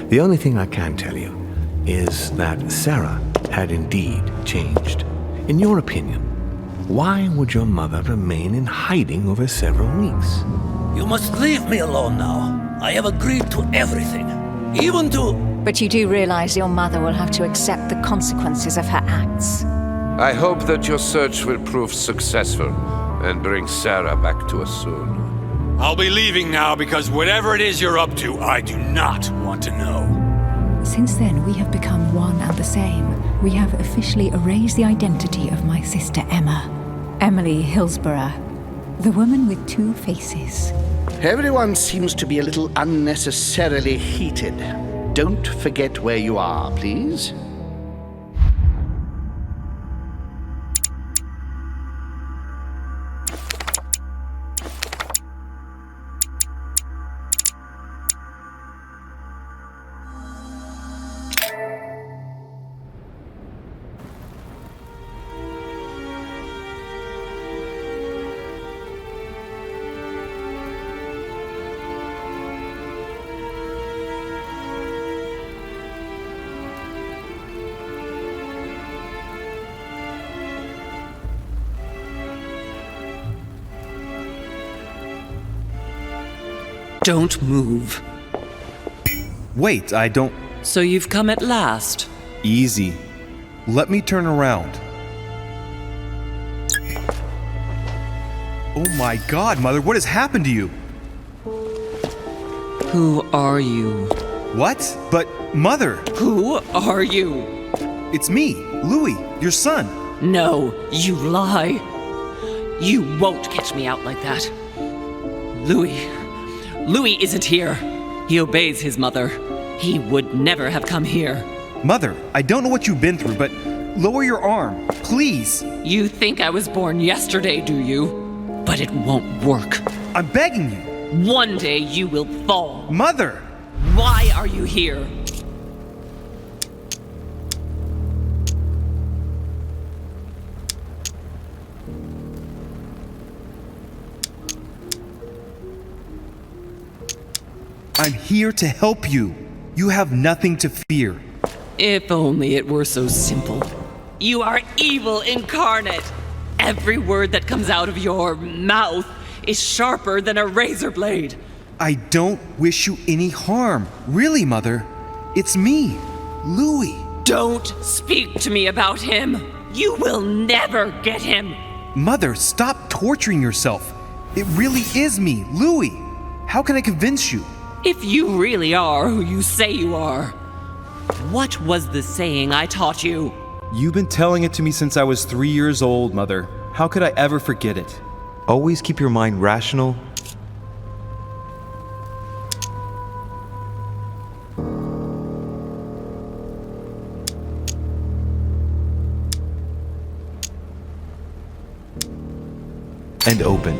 The only thing I can tell you is that Sarah had indeed changed. In your opinion, why would your mother remain in hiding over several weeks? You must leave me alone now. I have agreed to everything, even to... But you do realize your mother will have to accept the consequences of her acts. I hope that your search will prove successful and bring Sarah back to us soon. I'll be leaving now because whatever it is you're up to, I do not want to know. Since then, we have become one and the same. We have officially erased the identity of my sister Emma. Emily Hillsborough, the woman with two faces. Everyone seems to be a little unnecessarily heated. Don't forget where you are, please. Don't move. Wait, I don't... So you've come at last. Easy. Let me turn around. Oh my God, Mother, what has happened to you? Who are you? What? But, Mother! Who are you? It's me, Louis, your son. No, you lie. You won't catch me out like that. Louis isn't here. He obeys his mother. He would never have come here. Mother, I don't know what you've been through, but lower your arm, please. You think I was born yesterday, do you? But it won't work. I'm begging you. One day you will fall. Mother! Why are you here? I'm here to help you. You have nothing to fear. If only it were so simple. You are evil incarnate. Every word that comes out of your mouth is sharper than a razor blade. I don't wish you any harm. Really, Mother. It's me, Louis. Don't speak to me about him. You will never get him. Mother, stop torturing yourself. It really is me, Louis. How can I convince you? If you really are who you say you are, what was the saying I taught you? You've been telling it to me since I was 3 years old, Mother. How could I ever forget it? Always keep your mind rational. And open.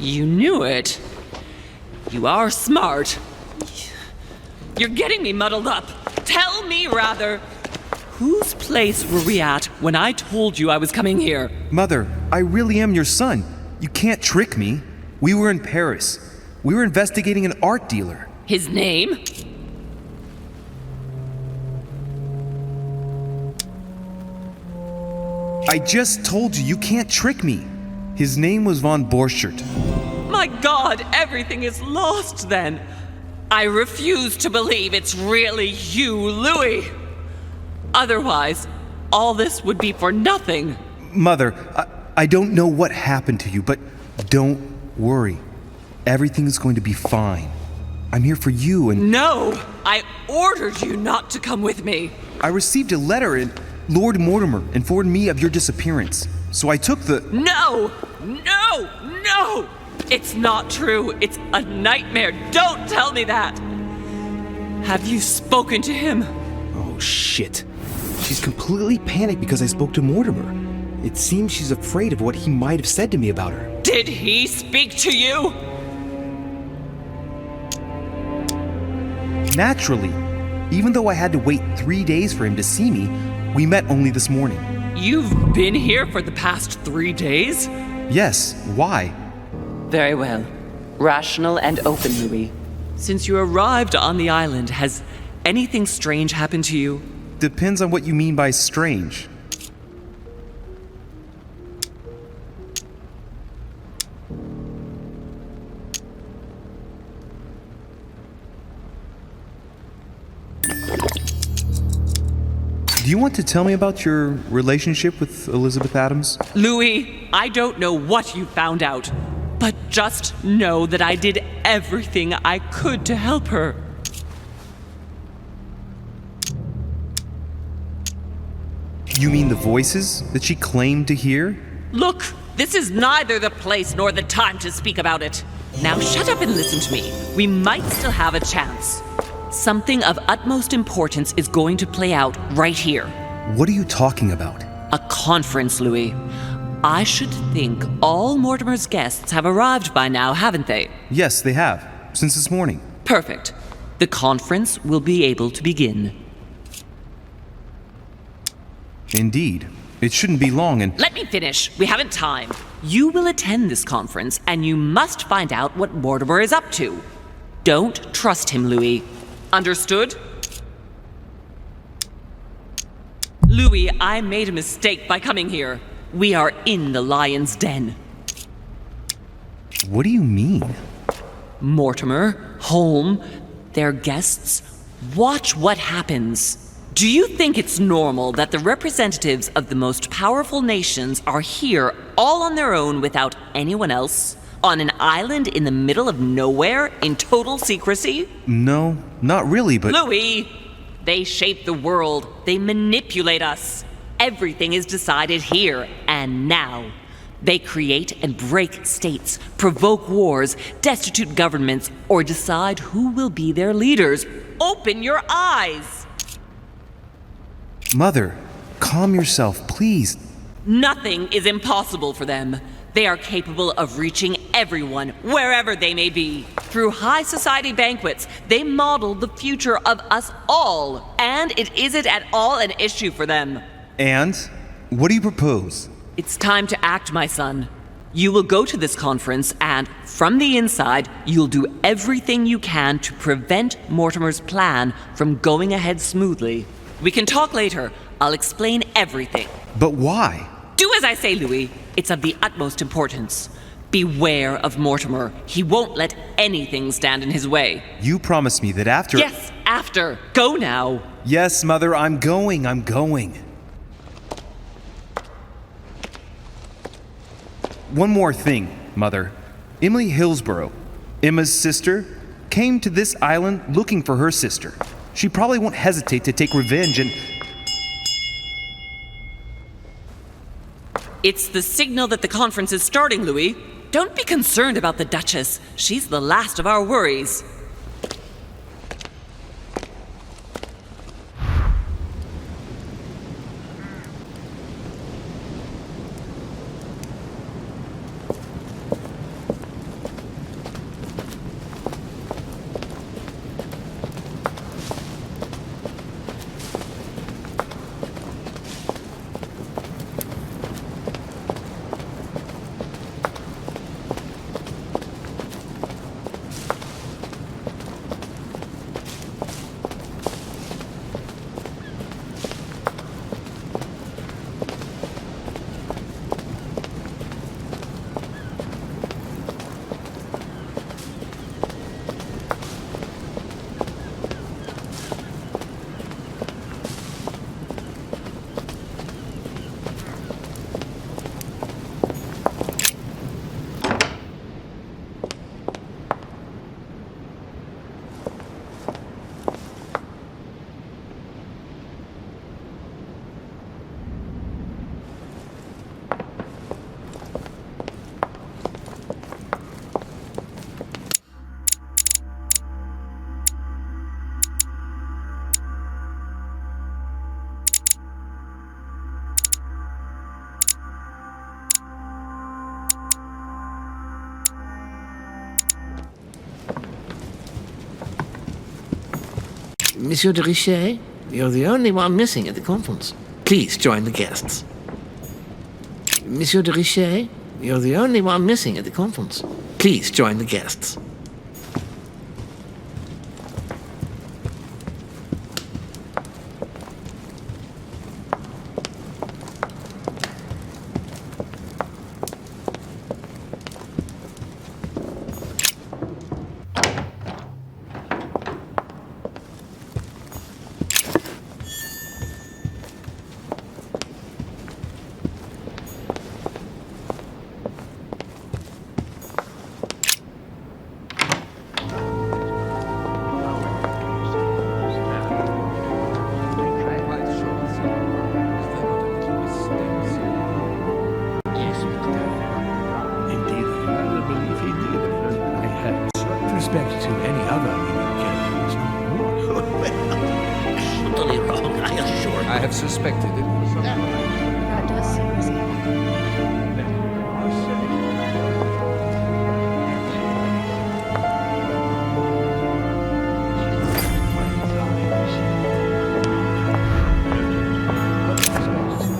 You knew it. You are smart. You're getting me muddled up. Tell me, rather, whose place were we at when I told you I was coming here? Mother, I really am your son. You can't trick me. We were in Paris. We were investigating an art dealer. His name? I just told you, you can't trick me. His name was von Borchert. My God, everything is lost then. I refuse to believe it's really you, Louis. Otherwise, all this would be for nothing. Mother, I don't know what happened to you, but don't worry. Everything is going to be fine. I'm here for you and... No! I ordered you not to come with me. I received a letter and Lord Mortimer informed me of your disappearance. So I took the... No! No! No! It's not true. It's a nightmare. Don't tell me that. Have you spoken to him? Oh, shit. She's completely panicked because I spoke to Mortimer. It seems she's afraid of what he might have said to me about her. Did he speak to you? Naturally. Even though I had to wait 3 days for him to see me, we met only this morning. You've been here for the past 3 days? Yes, why? Very well. Rational and open, Louis. Since you arrived on the island, has anything strange happen to you? Depends on what you mean by strange. Do you want to tell me about your relationship with Elizabeth Adams? Louis, I don't know what you found out, but just know that I did everything I could to help her. You mean the voices that she claimed to hear? Look, this is neither the place nor the time to speak about it. Now shut up and listen to me. We might still have a chance. Something of utmost importance is going to play out right here. What are you talking about? A conference, Louis. I should think all Mortimer's guests have arrived by now, haven't they? Yes, they have. Since this morning. Perfect. The conference will be able to begin. Indeed. It shouldn't be long and... Let me finish. We haven't time. You will attend this conference, and you must find out what Mortimer is up to. Don't trust him, Louis. Understood? Louis, I made a mistake by coming here. We are in the lion's den. What do you mean? Mortimer, Holm, their guests. Watch what happens. Do you think it's normal that the representatives of the most powerful nations are here all on their own without anyone else? On an island in the middle of nowhere in total secrecy? No, not really, but... Louis! They shape the world. They manipulate us. Everything is decided here and now. They create and break states, provoke wars, destitute governments, or decide who will be their leaders. Open your eyes! Mother, calm yourself, please. Nothing is impossible for them. They are capable of reaching everyone, wherever they may be. Through high society banquets, they model the future of us all, and it isn't at all an issue for them. And? What do you propose? It's time to act, my son. You will go to this conference, and from the inside, you'll do everything you can to prevent Mortimer's plan from going ahead smoothly. We can talk later. I'll explain everything. But why? Do as I say, Louis. It's of the utmost importance. Beware of Mortimer. He won't let anything stand in his way. You promised me that after... Yes, after. Go now. Yes, Mother, I'm going. One more thing, Mother. Emily Hillsborough, Emma's sister, came to this island looking for her sister. She probably won't hesitate to take revenge and... It's the signal that the conference is starting, Louis. Don't be concerned about the Duchess. She's the last of our worries. Monsieur de Richet, you're the only one missing at the conference. Please join the guests. Monsieur de Richet, you're the only one missing at the conference. Please join the guests. respect to any other leading characters. Totally wrong, I assure you. I have suspected it for some time. That does seem as if...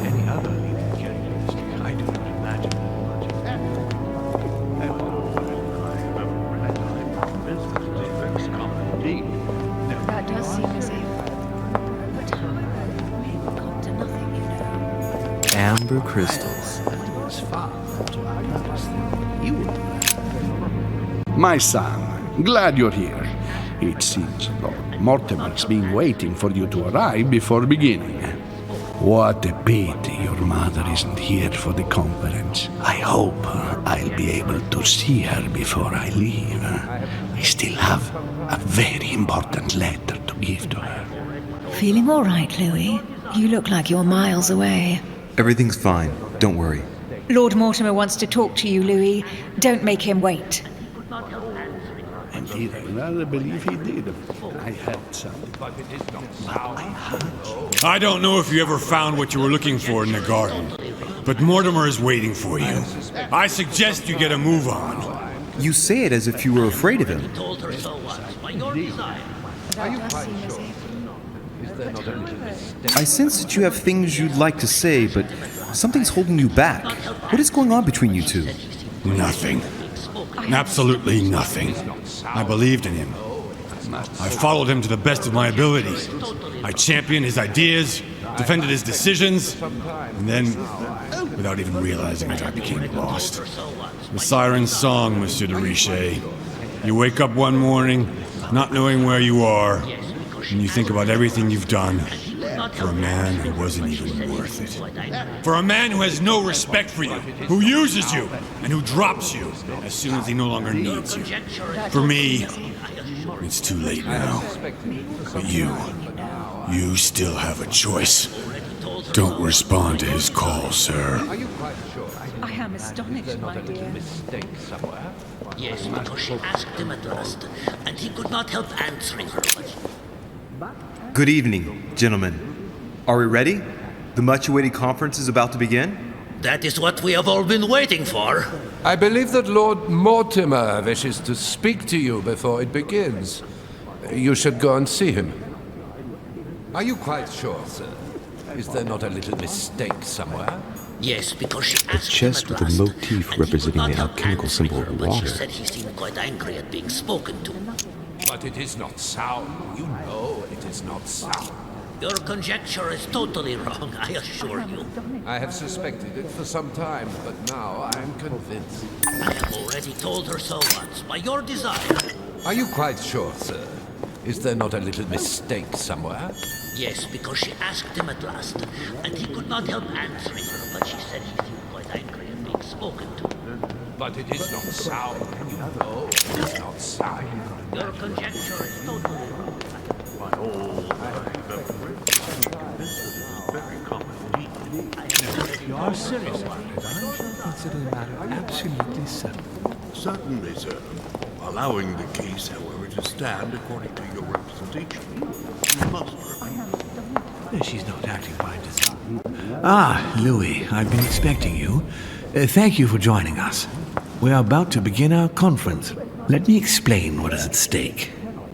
Any other leading characteristic, I do not imagine That does seem as if... But how? We've come to nothing, you know. Amber crystals. My son, glad you're here. It seems Lord Mortimer's been waiting for you to arrive before beginning. What a pity your mother isn't here for the conference. I hope I'll be able to see her before I leave. I still have a very important letter to give to her. Feeling all right, Louis? You look like you're miles away. Everything's fine. Don't worry. Lord Mortimer wants to talk to you, Louis. Don't make him wait. Indeed, I rather believe he did. I had something. I don't know if you ever found what you were looking for in the garden, but Mortimer is waiting for you. I suggest you get a move on. You say it as if you were afraid of him. Told her so once, by your desire. That does seem as if... I sense that you have things you'd like to say, but something's holding you back. What is going on between you two? Nothing. Absolutely nothing. I believed in him. I followed him to the best of my ability. I championed his ideas, defended his decisions, and then, without even realizing it, I became lost. The siren's song, Monsieur de Richet. You wake up one morning, not knowing where you are, and you think about everything you've done for a man who wasn't even worth it. For a man who has no respect for you, who uses you, and who drops you as soon as he no longer needs you. For me, it's too late now. But you still have a choice. Don't respond to his call, sir. I am astonished, my dear. Yes, because she asked him at last, and he could not help answering her. Good evening, gentlemen. Are we ready? The much-awaited conference is about to begin? That is what we have all been waiting for. I believe that Lord Mortimer wishes to speak to you before it begins. You should go and see him. Are you quite sure, sir? Is there not a little mistake somewhere? Yes, because she A asked chest him at with a last, motif and he representing could the not help alchemical answering symbol her, of but water. she said he seemed quite angry at being spoken to. But it is not sound. You know it is not sound. Your conjecture is totally wrong, I assure you. I have suspected it for some time, but now I am convinced. I have already told her so once, by your desire. Are you quite sure, sir? Is there not a little mistake somewhere? Yes, because she asked him at last, and he could not help answering her, but she said he seemed quite angry at being spoken to. But it is not sound. You know it is not sound. Your conjecture is totally wrong. If you are serious about it, I shall consider the matter absolutely settled. Certainly, sir. Allowing the case, however, to stand according to your representation. You must remember. She's not acting by design. Ah, Louis, I've been expecting you. Thank you for joining us. We are about to begin our conference. Let me explain what is at stake.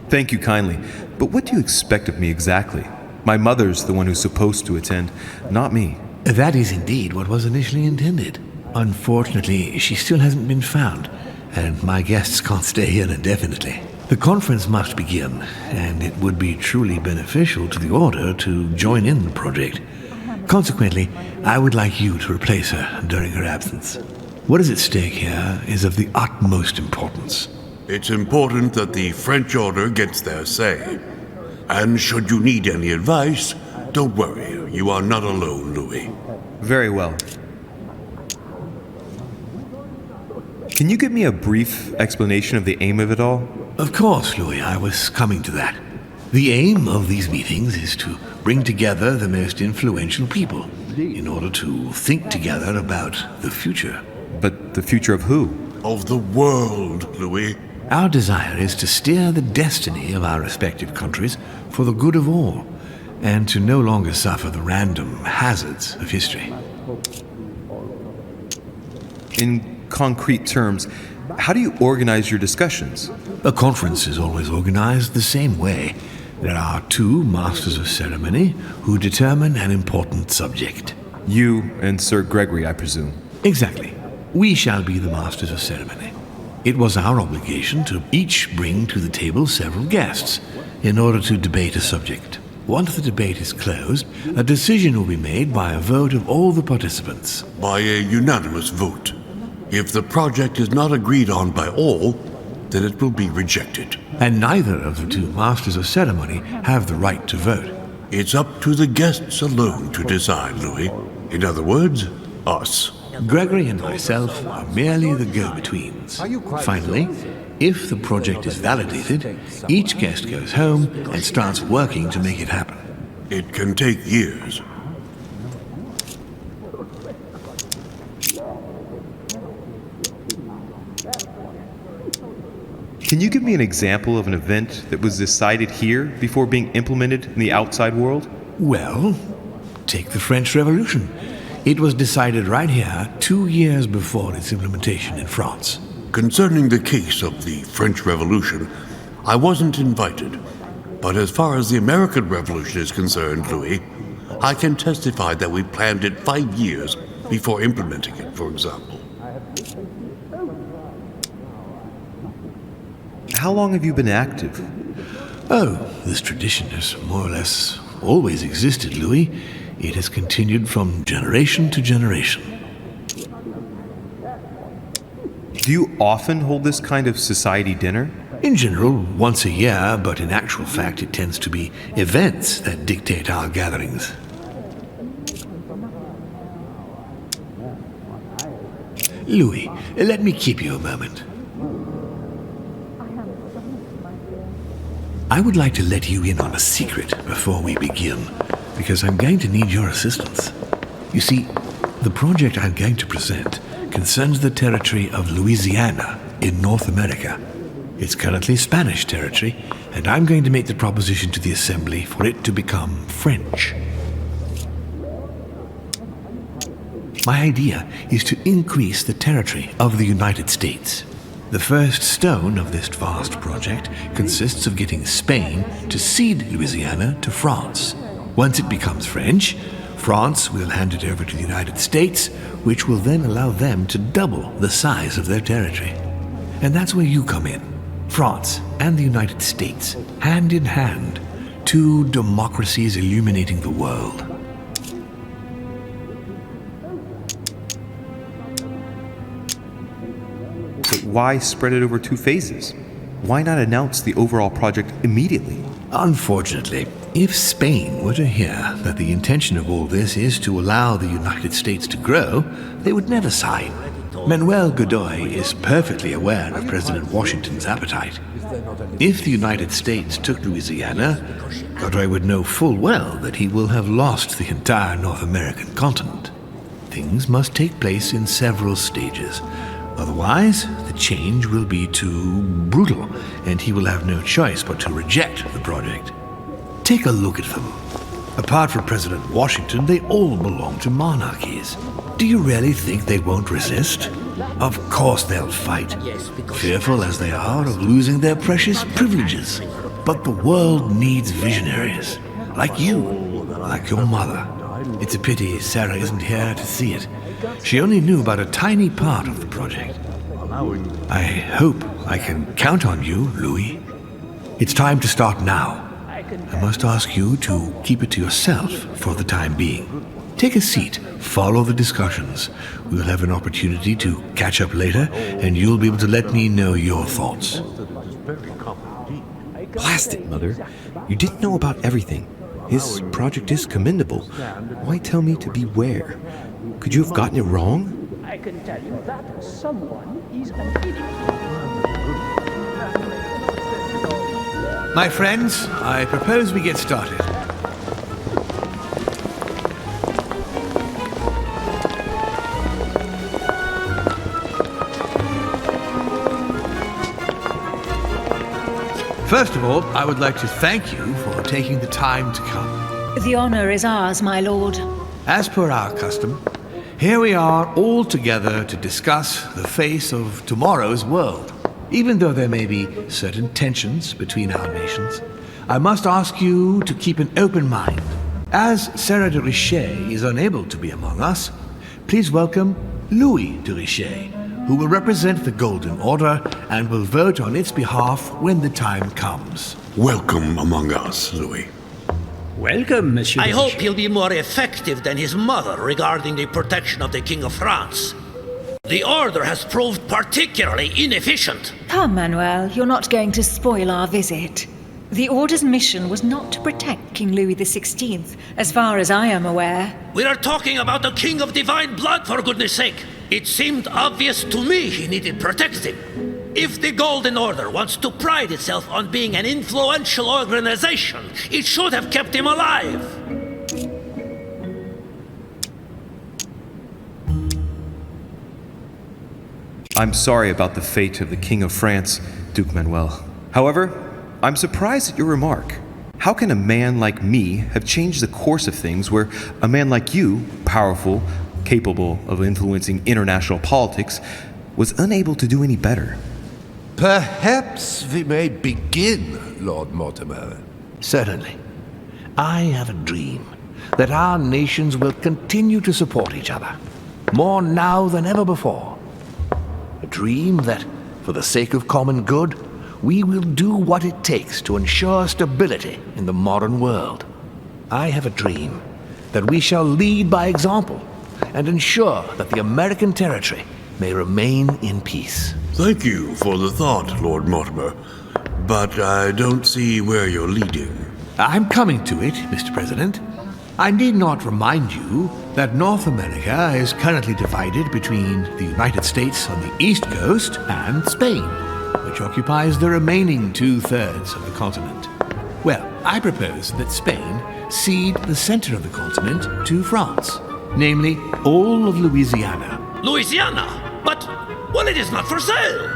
Thank you kindly, but what do you expect of me exactly? My mother's the one who's supposed to attend, not me. That is indeed what was initially intended. Unfortunately, she still hasn't been found, and my guests can't stay here indefinitely. The conference must begin, and it would be truly beneficial to the Order to join in the project. Consequently, I would like you to replace her during her absence. What is at stake here is of the utmost importance. It's important that the French Order gets their say. And should you need any advice, don't worry. You are not alone, Louis. Very well. Can you give me a brief explanation of the aim of it all? Of course, Louis, I was coming to that. The aim of these meetings is to bring together the most influential people in order to think together about the future. But the future of who? Of the world, Louis. Our desire is to steer the destiny of our respective countries for the good of all, and to no longer suffer the random hazards of history. In concrete terms, how do you organize your discussions? A conference is always organized the same way. There are two masters of ceremony who determine an important subject. You and Sir Gregory, I presume. Exactly. We shall be the masters of ceremony. It was our obligation to each bring to the table several guests in order to debate a subject. Once the debate is closed, a decision will be made by a vote of all the participants. By a unanimous vote. If the project is not agreed on by all, then it will be rejected. And neither of the two masters of ceremony have the right to vote. It's up to the guests alone to decide, Louis. In other words, us. Gregory and myself are merely the go-betweens. Finally, if the project is validated, each guest goes home and starts working to make it happen. It can take years. Can you give me an example of an event that was decided here before being implemented in the outside world? Well, take the French Revolution. It was decided right here 2 years before its implementation in France. Concerning the case of the French Revolution, I wasn't invited. But as far as the American Revolution is concerned, Louis, I can testify that we planned it 5 years before implementing it, for example. How long have you been active? Oh, this tradition has more or less always existed, Louis. It has continued from generation to generation. Do you often hold this kind of society dinner? In general, once a year, but in actual fact it tends to be events that dictate our gatherings. Louis, let me keep you a moment. I would like to let you in on a secret before we begin, because I'm going to need your assistance. You see, the project I'm going to present concerns the territory of Louisiana in North America. It's currently Spanish territory, and I'm going to make the proposition to the Assembly for it to become French. My idea is to increase the territory of the United States. The first stone of this vast project consists of getting Spain to cede Louisiana to France. Once it becomes French, France will hand it over to the United States, which will then allow them to double the size of their territory. And that's where you come in. France and the United States, hand in hand, two democracies illuminating the world. But why spread it over 2 phases? Why not announce the overall project immediately? Unfortunately, if Spain were to hear that the intention of all this is to allow the United States to grow, they would never sign. Manuel Godoy is perfectly aware of President Washington's appetite. If the United States took Louisiana, Godoy would know full well that he will have lost the entire North American continent. Things must take place in several stages. Otherwise, the change will be too brutal, and he will have no choice but to reject the project. Take a look at them. Apart from President Washington, they all belong to monarchies. Do you really think they won't resist? Of course they'll fight, fearful as they are of losing their precious privileges. But the world needs visionaries, like you, like your mother. It's a pity Sarah isn't here to see it. She only knew about a tiny part of the project. I hope I can count on you, Louis. It's time to start now. I must ask you to keep it to yourself for the time being. Take a seat, follow the discussions. We'll have an opportunity to catch up later, and you'll be able to let me know your thoughts. Blast it, Mother. You didn't know about everything. His project is commendable. Why tell me to beware? Could you have gotten it wrong? I can tell you that someone is an idiot. My friends, I propose we get started. First of all, I would like to thank you for taking the time to come. The honor is ours, my lord. As per our custom, here we are all together to discuss the face of tomorrow's world. Even though there may be certain tensions between our nations, I must ask you to keep an open mind. As Sarah de Richet is unable to be among us, please welcome Louis de Richet, who will represent the Golden Order and will vote on its behalf when the time comes. Welcome among us, Louis. Welcome, Monsieur. I hope he'll be more effective than his mother regarding the protection of the King of France. The Order has proved particularly inefficient. Come, Manuel, you're not going to spoil our visit. The Order's mission was not to protect King Louis XVI, as far as I am aware. We are talking about the King of Divine Blood, for goodness sake. It seemed obvious to me he needed protecting. If the Golden Order wants to pride itself on being an influential organization, it should have kept him alive. I'm sorry about the fate of the King of France, Duke Manuel. However, I'm surprised at your remark. How can a man like me have changed the course of things where a man like you, powerful, capable of influencing international politics, was unable to do any better? Perhaps we may begin, Lord Mortimer. Certainly. I have a dream that our nations will continue to support each other, more now than ever before. A dream that, for the sake of common good, we will do what it takes to ensure stability in the modern world. I have a dream that we shall lead by example and ensure that the American territory may remain in peace. Thank you for the thought, Lord Mortimer, but I don't see where you're leading. I'm coming to it, Mr. President. I need not remind you that North America is currently divided between the United States on the East Coast and Spain, which occupies the remaining 2/3 of the continent. Well, I propose that Spain cede the center of the continent to France, namely all of Louisiana. Louisiana? But, well, it is not for sale.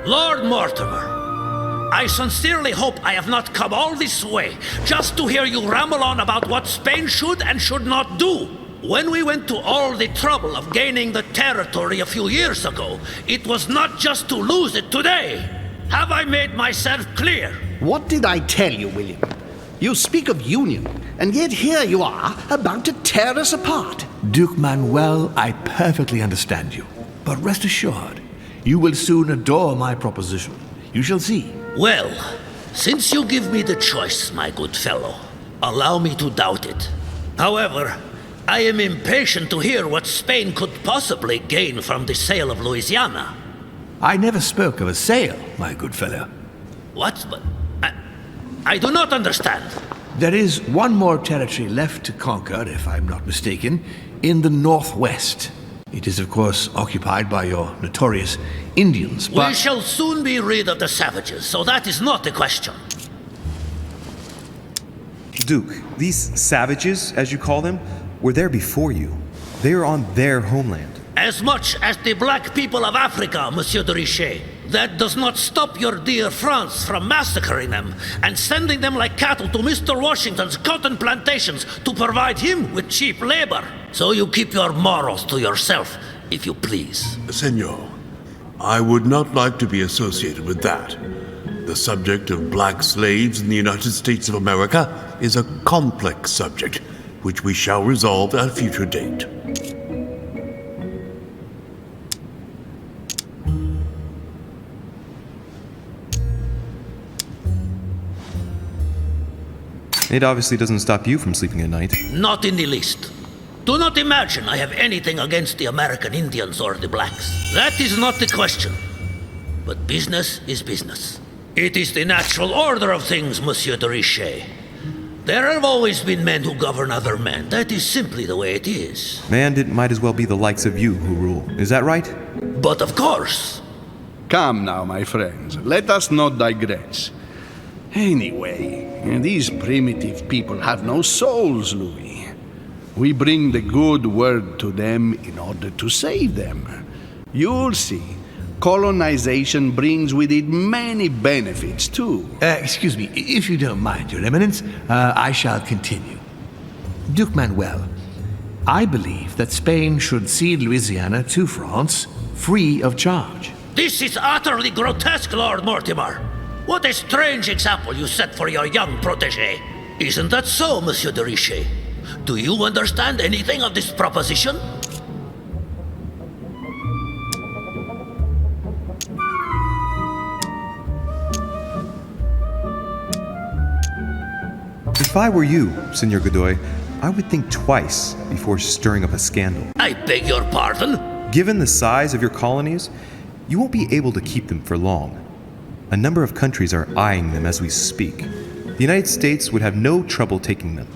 Lord Mortimer, I sincerely hope I have not come all this way just to hear you ramble on about what Spain should and should not do. When we went to all the trouble of gaining the territory a few years ago, it was not just to lose it today. Have I made myself clear? What did I tell you, William? You speak of union, and yet here you are, about to tear us apart. Duke Manuel, I perfectly understand you. But rest assured, you will soon adore my proposition. You shall see. Well, since you give me the choice, my good fellow, allow me to doubt it. However, I am impatient to hear what Spain could possibly gain from the sale of Louisiana. I never spoke of a sale, my good fellow. What? But I do not understand. There is one more territory left to conquer, if I'm not mistaken, in the northwest. It is, of course, occupied by your notorious Indians, but... We shall soon be rid of the savages, so that is not the question. Duke, these savages, as you call them, were there before you. They are on their homeland. As much as the black people of Africa, Monsieur de Richet. That does not stop your dear France from massacring them and sending them like cattle to Mr. Washington's cotton plantations to provide him with cheap labor. So you keep your morals to yourself, if you please. Senor, I would not like to be associated with that. The subject of black slaves in the United States of America is a complex subject, which we shall resolve at a future date. It obviously doesn't stop you from sleeping at night. Not in the least. Do not imagine I have anything against the American Indians or the blacks. That is not the question. But business is business. It is the natural order of things, Monsieur de Richet. There have always been men who govern other men. That is simply the way it is. And it might as well be the likes of you who rule. Is that right? But of course. Come now, my friends. Let us not digress. Anyway, these primitive people have no souls, Louis. We bring the good word to them in order to save them. You'll see. Colonization brings with it many benefits, too. Excuse me, if you don't mind, Your Eminence, I shall continue. Duke Manuel, I believe that Spain should cede Louisiana to France free of charge. This is utterly grotesque, Lord Mortimer. What a strange example you set for your young protege. Isn't that so, Monsieur de Richet? Do you understand anything of this proposition? If I were you, Senor Godoy, I would think twice before stirring up a scandal. I beg your pardon? Given the size of your colonies, you won't be able to keep them for long. A number of countries are eyeing them as we speak. The United States would have no trouble taking them.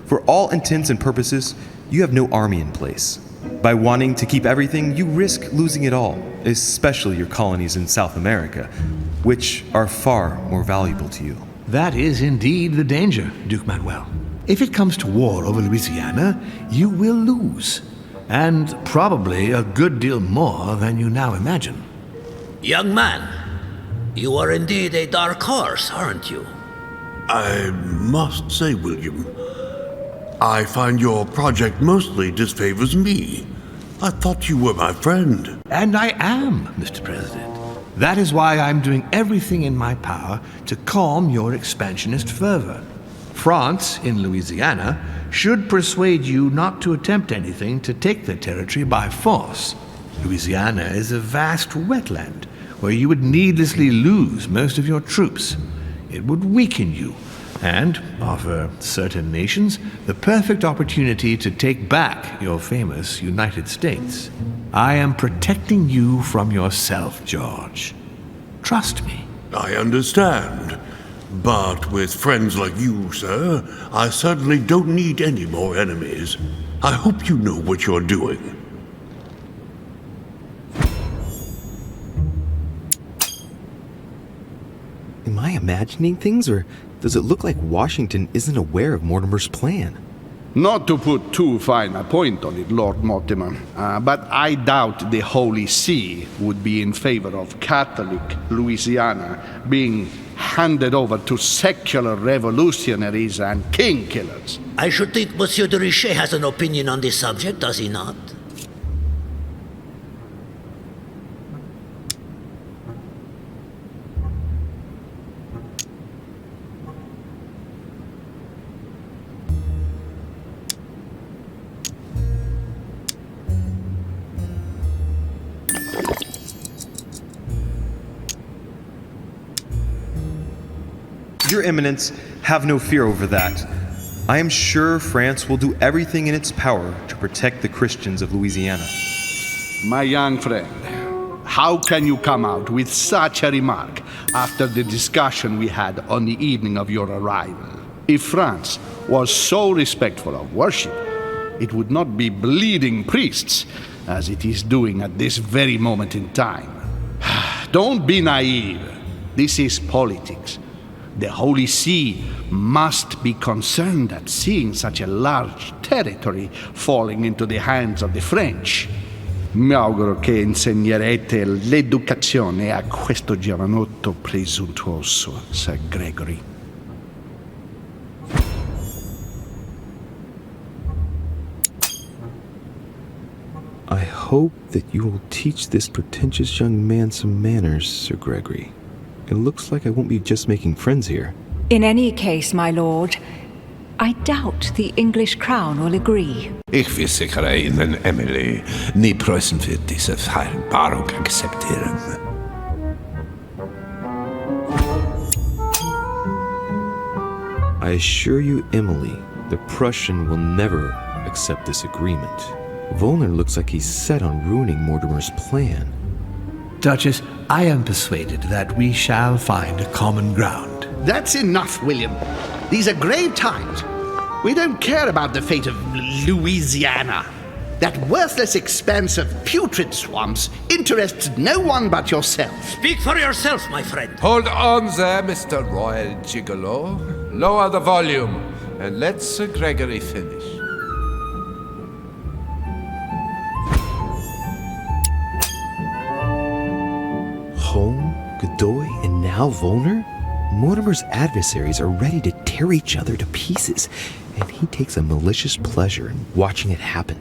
For all intents and purposes, you have no army in place. By wanting to keep everything, you risk losing it all, especially your colonies in South America, which are far more valuable to you. That is indeed the danger, Duke Manuel. If it comes to war over Louisiana, you will lose. And probably a good deal more than you now imagine. Young man, you are indeed a dark horse, aren't you? I must say, William, I find your project mostly disfavors me. I thought you were my friend. And I am, Mr. President. That is why I'm doing everything in my power to calm your expansionist fervor. France, in Louisiana, should persuade you not to attempt anything to take the territory by force. Louisiana is a vast wetland where you would needlessly lose most of your troops. It would weaken you and offer certain nations the perfect opportunity to take back your famous United States. I am protecting you from yourself, George. Trust me. I understand. But with friends like you, sir, I certainly don't need any more enemies. I hope you know what you're doing. Am I imagining things, or does it look like Washington isn't aware of Mortimer's plan? Not to put too fine a point on it, Lord Mortimer, but I doubt the Holy See would be in favor of Catholic Louisiana being handed over to secular revolutionaries and king killers. I should think Monsieur de Richet has an opinion on this subject, does he not? Your Eminence, have no fear over that. I am sure France will do everything in its power to protect the Christians of Louisiana. My young friend, how can you come out with such a remark after the discussion we had on the evening of your arrival? If France was so respectful of worship, it would not be bleeding priests as it is doing at this very moment in time. Don't be naive. This is politics. The Holy See must be concerned at seeing such a large territory falling into the hands of the French. Mi auguro che insegnerete l'educazione a questo giovanotto presuntuoso, Sir Gregory. I hope that you will teach this pretentious young man some manners, Sir Gregory. It looks like I won't be just making friends here. In any case, my lord, I doubt the English crown will agree. Ich versichere Ihnen, Emily, nie Preußen wird diese Vereinbarung akzeptieren. I assure you, Emily, the Prussian will never accept this agreement. Volner looks like he's set on ruining Mortimer's plan. Duchess, I am persuaded that we shall find a common ground. That's enough, William. These are grave times. We don't care about the fate of Louisiana. That worthless expanse of putrid swamps interests no one but yourself. Speak for yourself, my friend. Hold on there, Mr. Royal Gigolo. Lower the volume and let Sir Gregory finish. now Volner? Mortimer's adversaries are ready to tear each other to pieces, and he takes a malicious pleasure in watching it happen.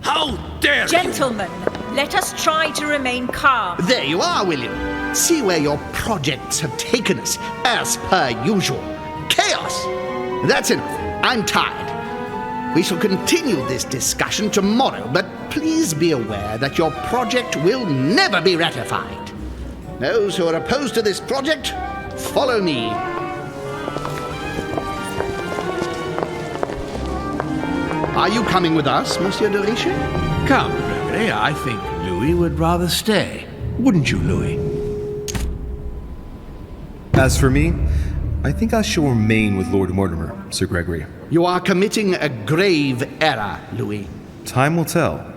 How dare you! Gentlemen, let us try to remain calm. There you are, William. See where your projects have taken us, as per usual. Chaos! That's enough. I'm tired. We shall continue this discussion tomorrow, but please be aware that your project will never be ratified. Those who are opposed to this project, follow me. Are you coming with us, Monsieur de Richelieu? Come, Gregory, I think Louis would rather stay. Wouldn't you, Louis? As for me, I think I shall remain with Lord Mortimer, Sir Gregory. You are committing a grave error, Louis. Time will tell.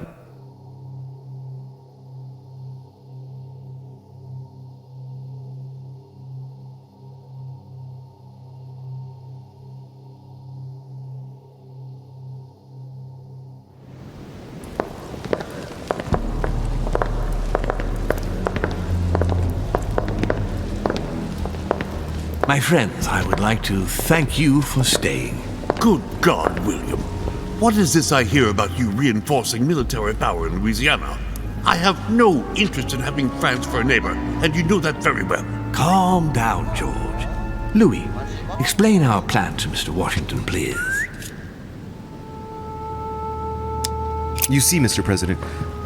My friends, I would like to thank you for staying. Good God, William. What is this I hear about you reinforcing military power in Louisiana? I have no interest in having France for a neighbor, and you know that very well. Calm down, George. Louis, explain our plan to Mr. Washington, please. You see, Mr. President,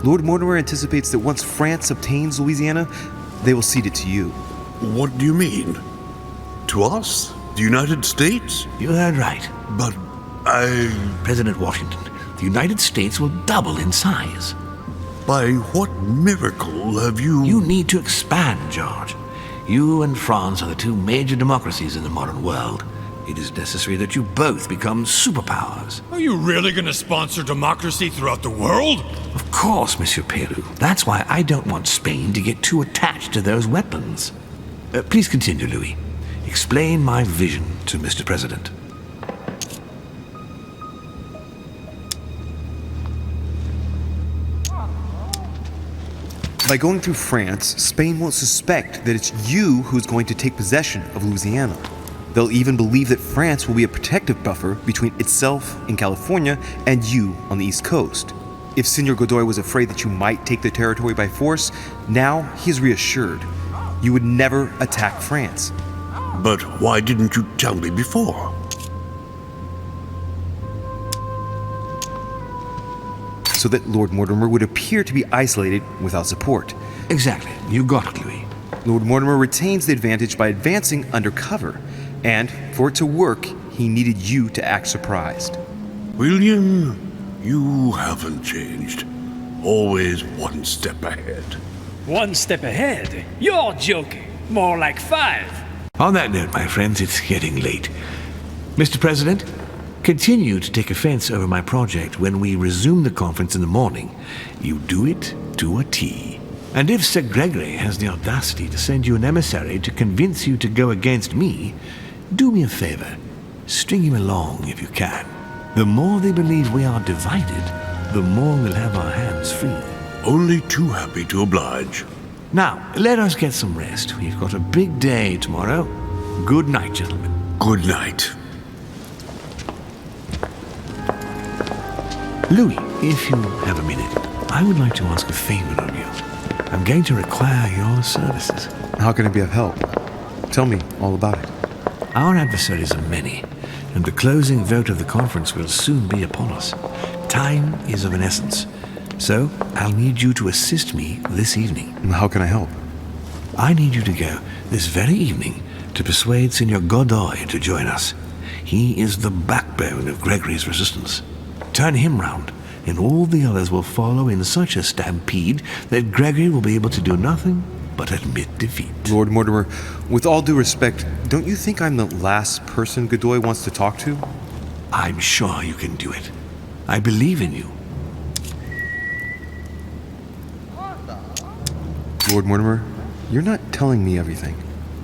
Lord Mortimer anticipates that once France obtains Louisiana, they will cede it to you. What do you mean? To us? The United States? You heard right. But President Washington, the United States will double in size. By what miracle have you... You need to expand, George. You and France are the two major democracies in the modern world. It is necessary that you both become superpowers. Are you really going to sponsor democracy throughout the world? Of course, Monsieur Peru. That's why I don't want Spain to get too attached to those weapons. Please continue, Louis. Explain my vision to Mr. President. By going through France, Spain won't suspect that it's you who's going to take possession of Louisiana. They'll even believe that France will be a protective buffer between itself in California and you on the East Coast. If Senor Godoy was afraid that you might take the territory by force, now he is reassured. You would never attack France. But why didn't you tell me before? So that Lord Mortimer would appear to be isolated without support. Exactly. You got it, Louis. Lord Mortimer retains the advantage by advancing undercover, and for it to work, he needed you to act surprised. William, you haven't changed. Always one step ahead. One step ahead? You're joking. More like 5. On that note, my friends, it's getting late. Mr. President, continue to take offense over my project when we resume the conference in the morning. You do it to a T. And if Sir Gregory has the audacity to send you an emissary to convince you to go against me, do me a favor. String him along if you can. The more they believe we are divided, the more we'll have our hands free. Only too happy to oblige. Now, let us get some rest. We've got a big day tomorrow. Good night, gentlemen. Good night. Louis, if you have a minute, I would like to ask a favor of you. I'm going to require your services. How can it be of help? Tell me all about it. Our adversaries are many, and the closing vote of the conference will soon be upon us. Time is of an essence. So, I'll need you to assist me this evening. How can I help? I need you to go this very evening to persuade Senor Godoy to join us. He is the backbone of Gregory's resistance. Turn him round, and all the others will follow in such a stampede that Gregory will be able to do nothing but admit defeat. Lord Mortimer, with all due respect, don't you think I'm the last person Godoy wants to talk to? I'm sure you can do it. I believe in you. Lord Mortimer, you're not telling me everything.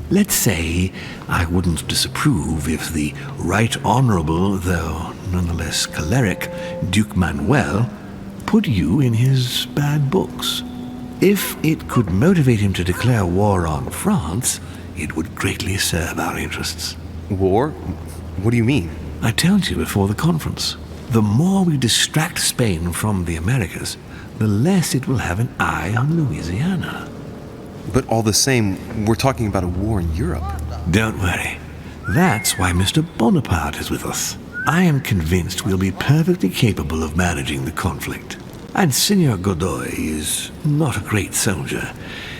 Let's say I wouldn't disapprove if the Right Honorable, though nonetheless choleric, Duke Manuel put you in his bad books. If it could motivate him to declare war on France, it would greatly serve our interests. War? What do you mean? I told you before the conference. The more we distract Spain from the Americas, the less it will have an eye on Louisiana. But all the same, we're talking about a war in Europe. Don't worry. That's why Mr. Bonaparte is with us. I am convinced we'll be perfectly capable of managing the conflict. And Senor Godoy is not a great soldier.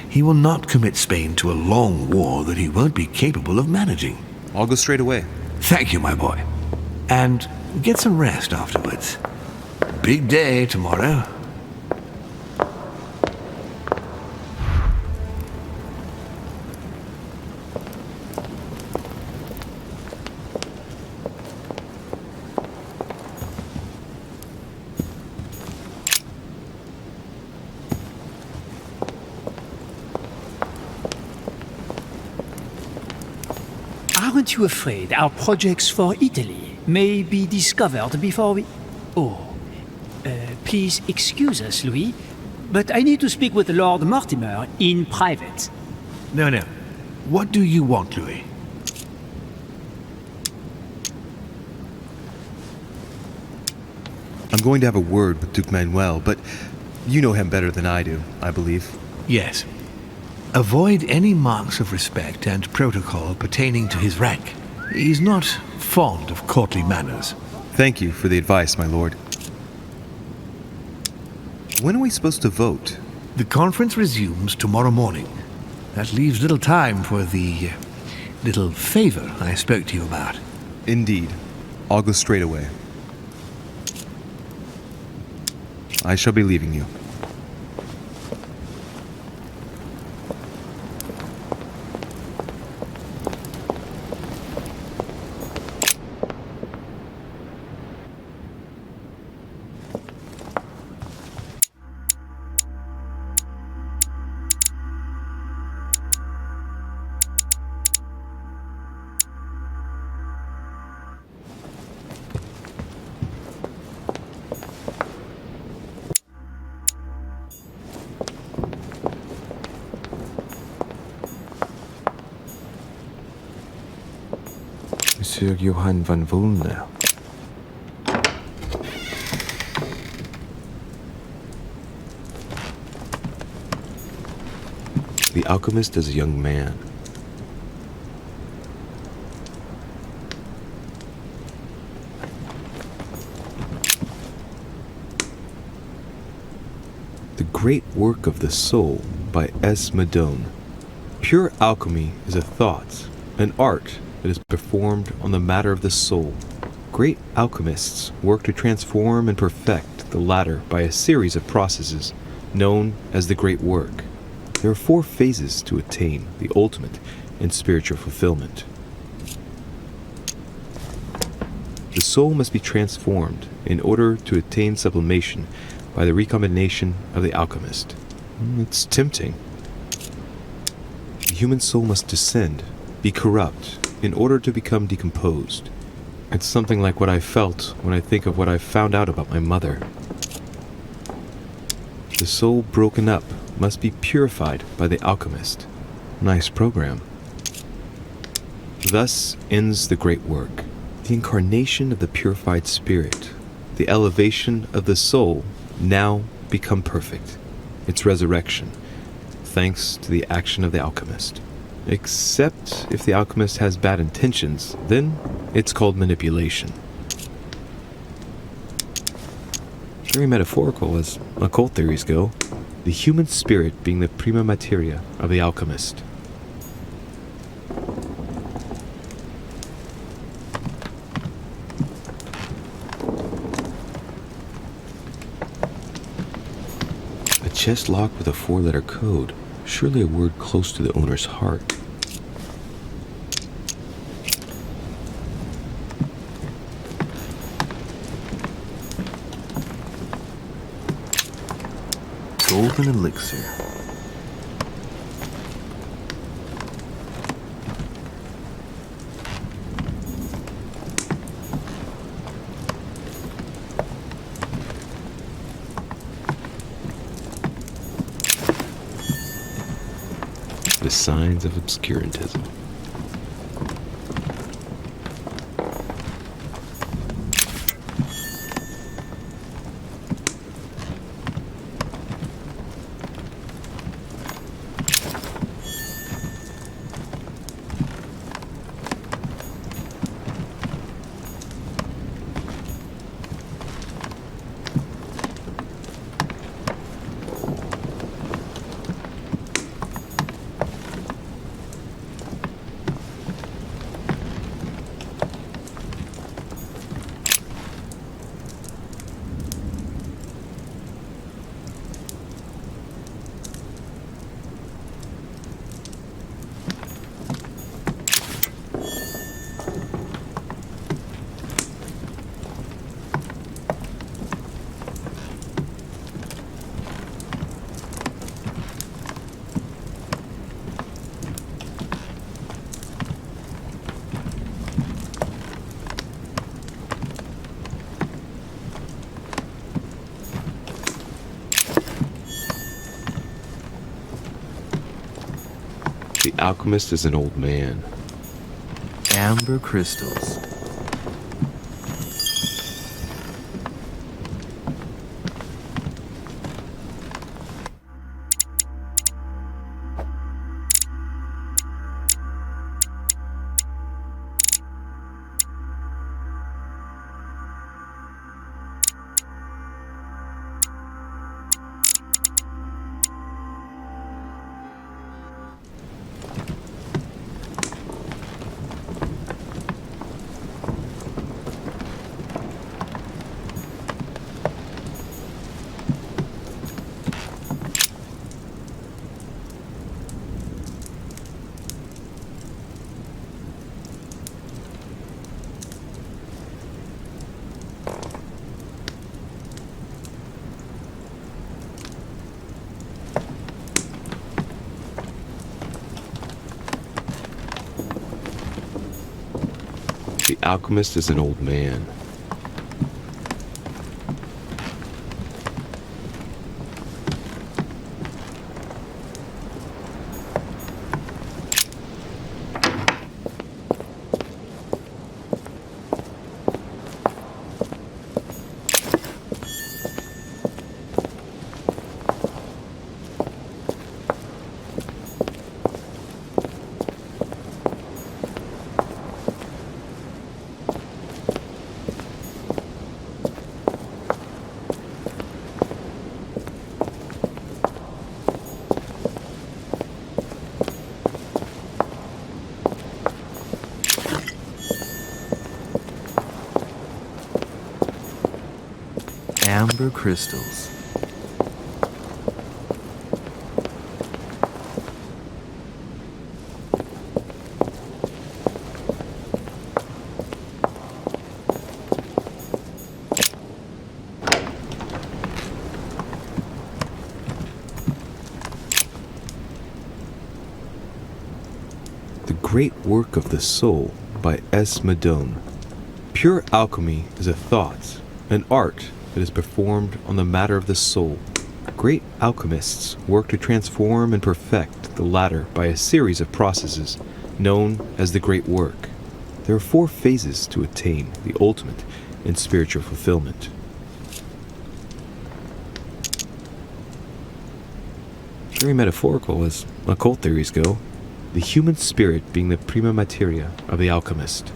He will not commit Spain to a long war that he won't be capable of managing. I'll go straight away. Thank you, my boy. And get some rest afterwards. Big day tomorrow. Aren't you afraid our projects for Italy may be discovered before we... Oh, please excuse us, Louis, but I need to speak with Lord Mortimer in private. No. What do you want, Louis? I'm going to have a word with Duke Manuel, but you know him better than I do, I believe. Yes. Avoid any marks of respect and protocol pertaining to his rank. He's not fond of courtly manners. Thank you for the advice, my lord. When are we supposed to vote? The conference resumes tomorrow morning. That leaves little time for the little favor I spoke to you about. Indeed. I'll go straight away. I shall be leaving you. Monsieur Johann van Volner. The alchemist is a young man. The Great Work of the Soul by S. Madone. Pure alchemy is a thought, an art that is performed on the matter of the soul. Great alchemists work to transform and perfect the latter by a series of processes known as the Great Work. There are 4 phases to attain the ultimate in spiritual fulfillment. The soul must be transformed in order to attain sublimation by the recombination of the alchemist. It's tempting. The human soul must descend, be corrupt, in order to become decomposed. It's something like what I felt when I think of what I found out about my mother. The soul broken up must be purified by the alchemist. Nice program. Thus ends the great work. The incarnation of the purified spirit, the elevation of the soul, now become perfect. Its resurrection, thanks to the action of the alchemist. Except if the alchemist has bad intentions, then it's called manipulation. Very metaphorical as occult theories go. The human spirit being the prima materia of the alchemist. A chest locked with a 4-letter code. Surely a word close to the owner's heart. Golden elixir. The the signs of obscurantism. The alchemist is an old man. Amber crystals. The alchemist is an old man. Amber crystals. The Great Work of the Soul by S. Madone. Pure alchemy is a thought, an art that is performed on the matter of the soul. Great alchemists work to transform and perfect the latter by a series of processes known as the Great Work. There are 4 phases to attain the ultimate in spiritual fulfillment. Very metaphorical as occult theories go, the human spirit being the prima materia of the alchemist.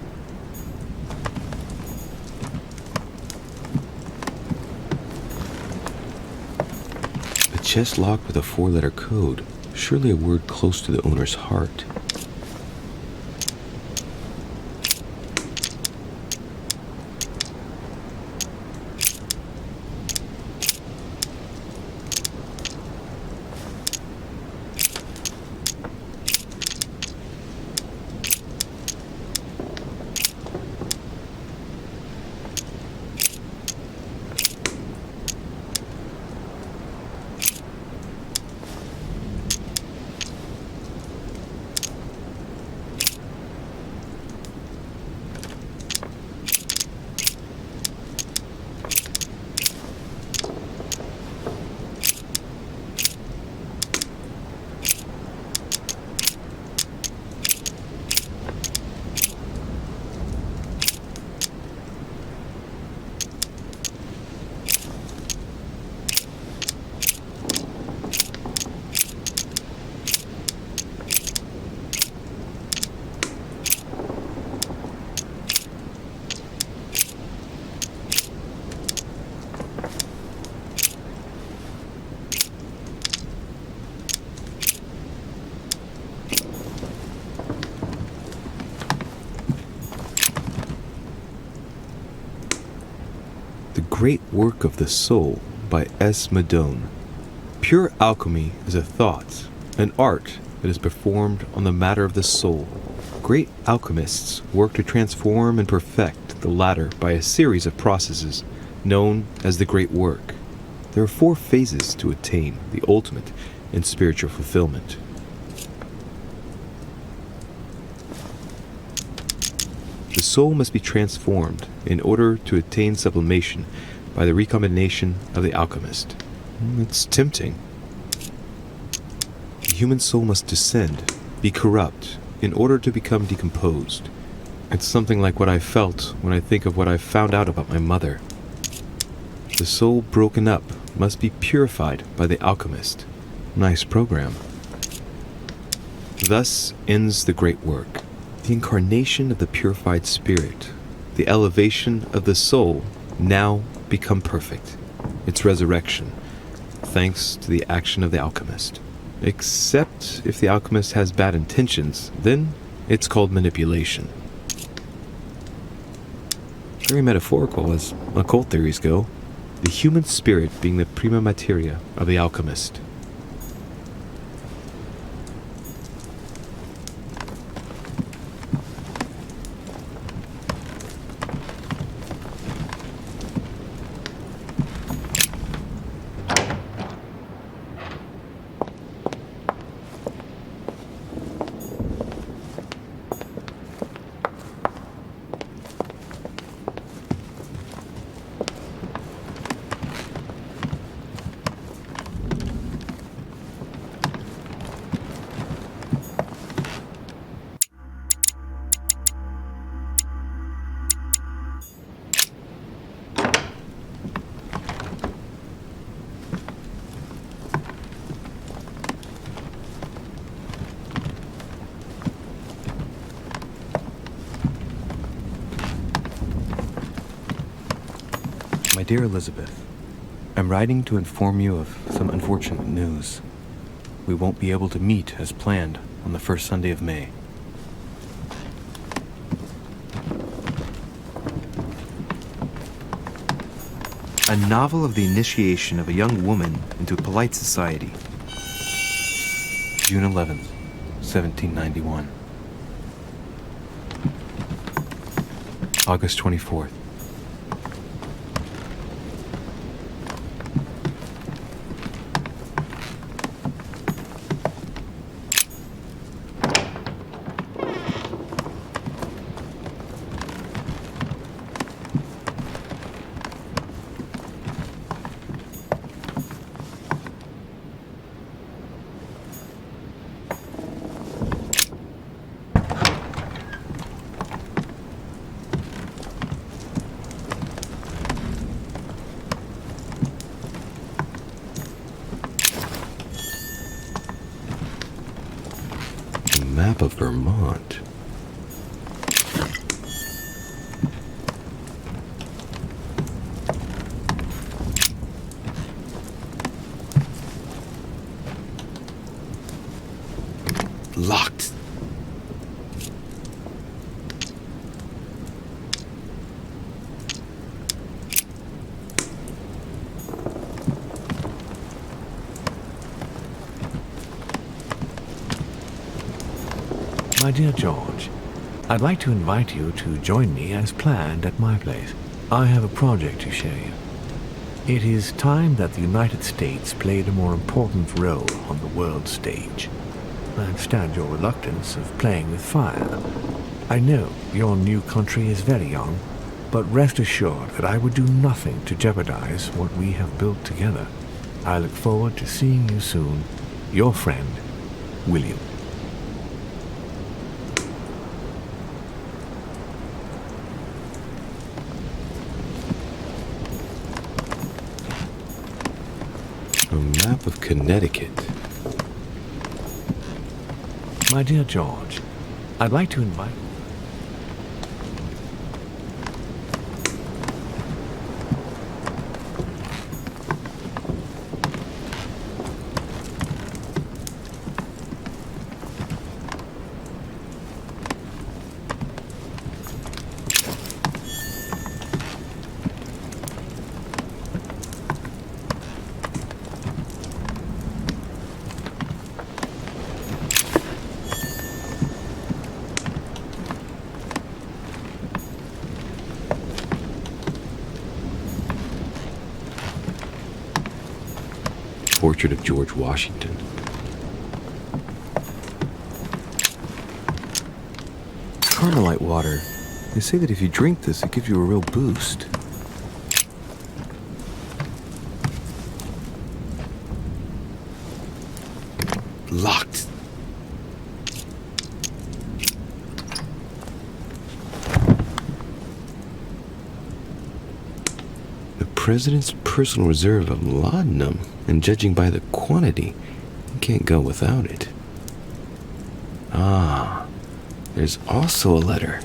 Chest locked with a 4-letter code, surely a word close to the owner's heart. Great Work of the Soul by S. Madone. Pure alchemy is a thought, an art that is performed on the matter of the soul. Great alchemists work to transform and perfect the latter by a series of processes known as the Great Work. There are 4 phases to attain the ultimate in spiritual fulfillment. The soul must be transformed in order to attain sublimation by the recombination of the alchemist. It's tempting. The human soul must descend, be corrupt, in order to become decomposed. It's something like what I felt when I think of what I found out about my mother. The soul broken up must be purified by the alchemist. Nice program. Thus ends the great work. The incarnation of the purified spirit, the elevation of the soul, now become perfect. Its resurrection, thanks to the action of the alchemist. Except if the alchemist has bad intentions, then it's called manipulation. Very metaphorical as occult theories go. The human spirit being the prima materia of the alchemist. My dear Elizabeth, I'm writing to inform you of some unfortunate news. We won't be able to meet as planned on the first Sunday of May. A novel of the initiation of a young woman into polite society. June 11th, 1791. August 24th. Map of Vermont. Locked. My dear George, I'd like to invite you to join me as planned at my place. I have a project to show you. It is time that the United States played a more important role on the world stage. I understand your reluctance of playing with fire. I know your new country is very young, but rest assured that I would do nothing to jeopardize what we have built together. I look forward to seeing you soon. Your friend, William. A map of Connecticut. My dear George, I'd like to invite... portrait of George Washington. Carmelite water. They say that if you drink this, it gives you a real boost. Locked. The president's personal reserve of laudanum, and judging by the quantity, you can't go without it. Ah, there's also a letter.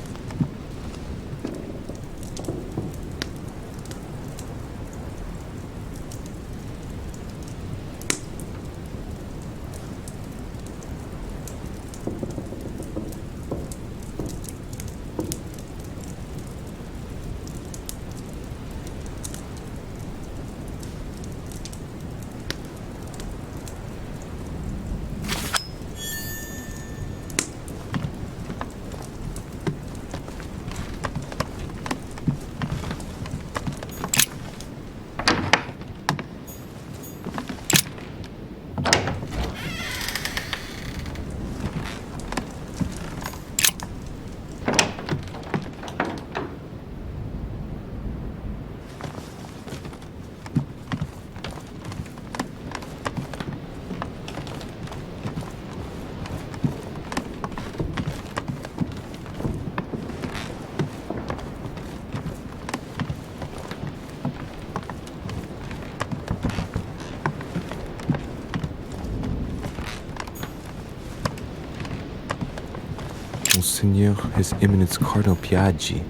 Monseigneur, His Eminence Cardinal Piaggi.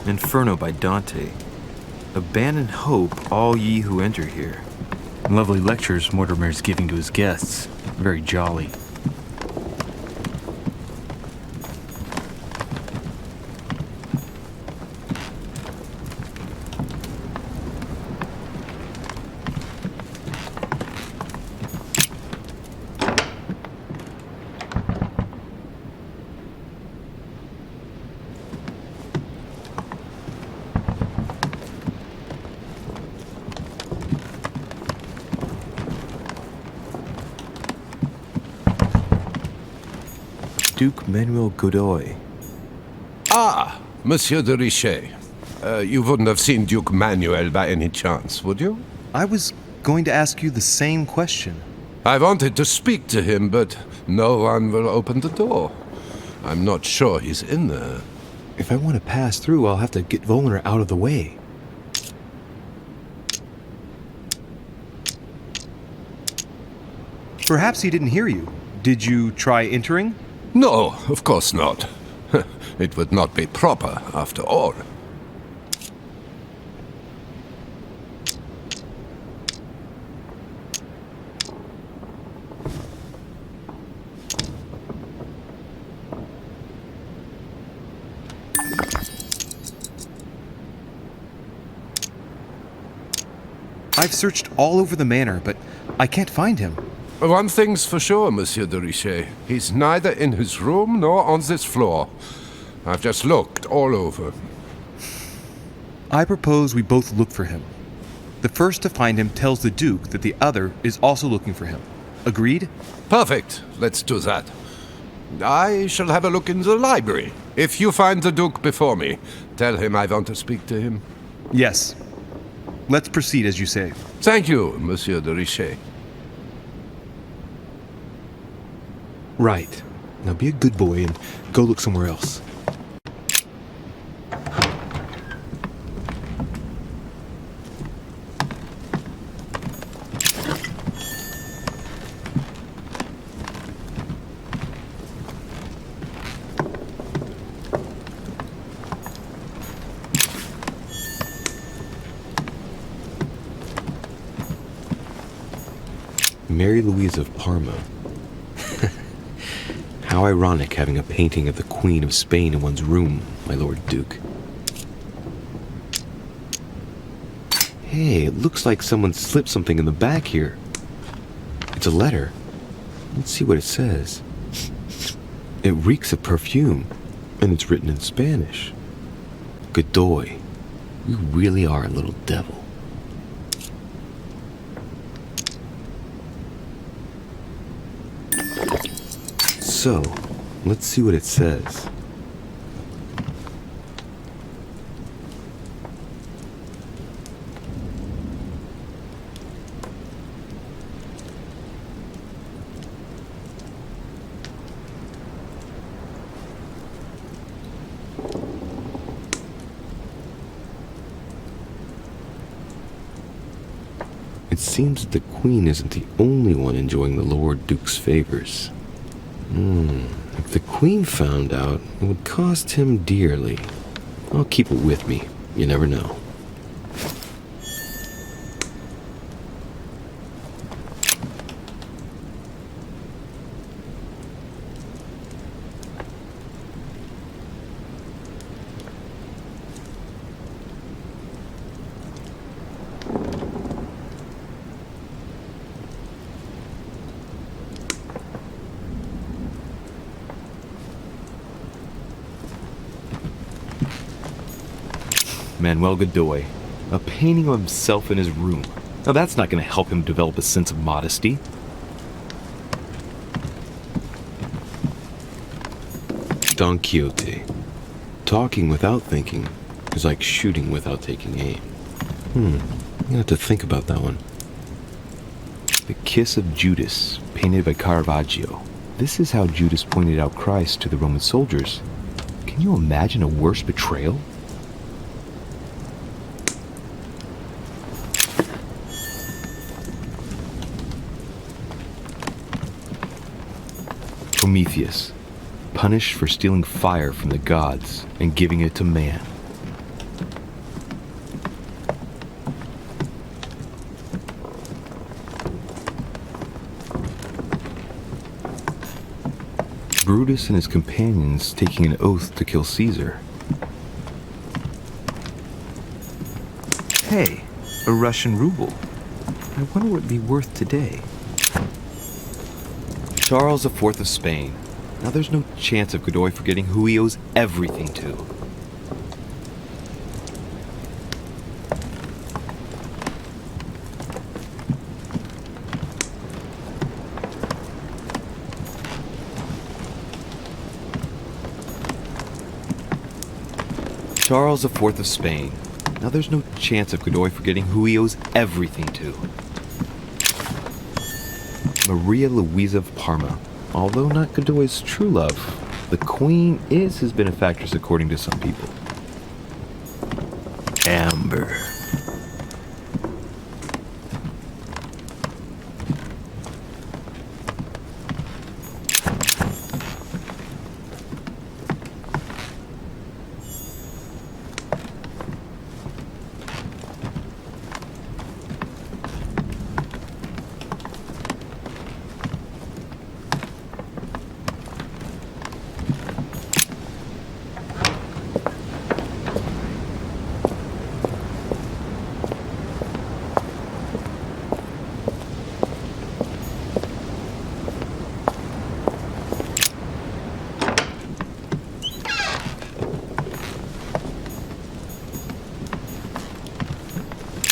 Inferno by Dante. Abandon hope, all ye who enter here. Lovely lectures Mortimer's giving to his guests. Very jolly. Duke Manuel Godoy. Ah, Monsieur de Richet. You wouldn't have seen Duke Manuel by any chance, would you? I was going to ask you the same question. I wanted to speak to him, but no one will open the door. I'm not sure he's in there. If I want to pass through, I'll have to get Volner out of the way. Perhaps he didn't hear you. Did you try entering? No, of course not. It would not be proper, after all. I've searched all over the manor, but I can't find him. One thing's for sure, Monsieur de Richet. He's neither in his room nor on this floor. I've just looked all over. I propose we both look for him. The first to find him tells the Duke that the other is also looking for him. Agreed? Perfect. Let's do that. I shall have a look in the library. If you find the Duke before me, tell him I want to speak to him. Yes. Let's proceed as you say. Thank you, Monsieur de Richet. Right. Now be a good boy and go look somewhere else. Mary Louise of Parma. How ironic having a painting of the Queen of Spain in one's room, my Lord Duke. Hey, it looks like someone slipped something in the back here. It's a letter. Let's see what it says. It reeks of perfume, and it's written in Spanish. Godoy, you really are a little devil. So, let's see what it says. It seems that the Queen isn't the only one enjoying the Lord Duke's favors. If the Queen found out, it would cost him dearly. I'll keep it with me. You never know. Manuel Godoy, a painting of himself in his room. Now that's not going to help him develop a sense of modesty. Don Quixote. Talking without thinking is like shooting without taking aim. You have to think about that one. The Kiss of Judas, painted by Caravaggio. This is how Judas pointed out Christ to the Roman soldiers. Can you imagine a worse betrayal? Prometheus, punished for stealing fire from the gods and giving it to man. Brutus and his companions taking an oath to kill Caesar. Hey, a Russian ruble. I wonder what it'd be worth today. Charles IV of Spain. Now there's no chance of Godoy forgetting who he owes everything to. Charles IV of Spain. Now there's no chance of Godoy forgetting who he owes everything to. Maria Louisa of Parma. Although not Godoy's true love, the Queen is his benefactress according to some people. Amber.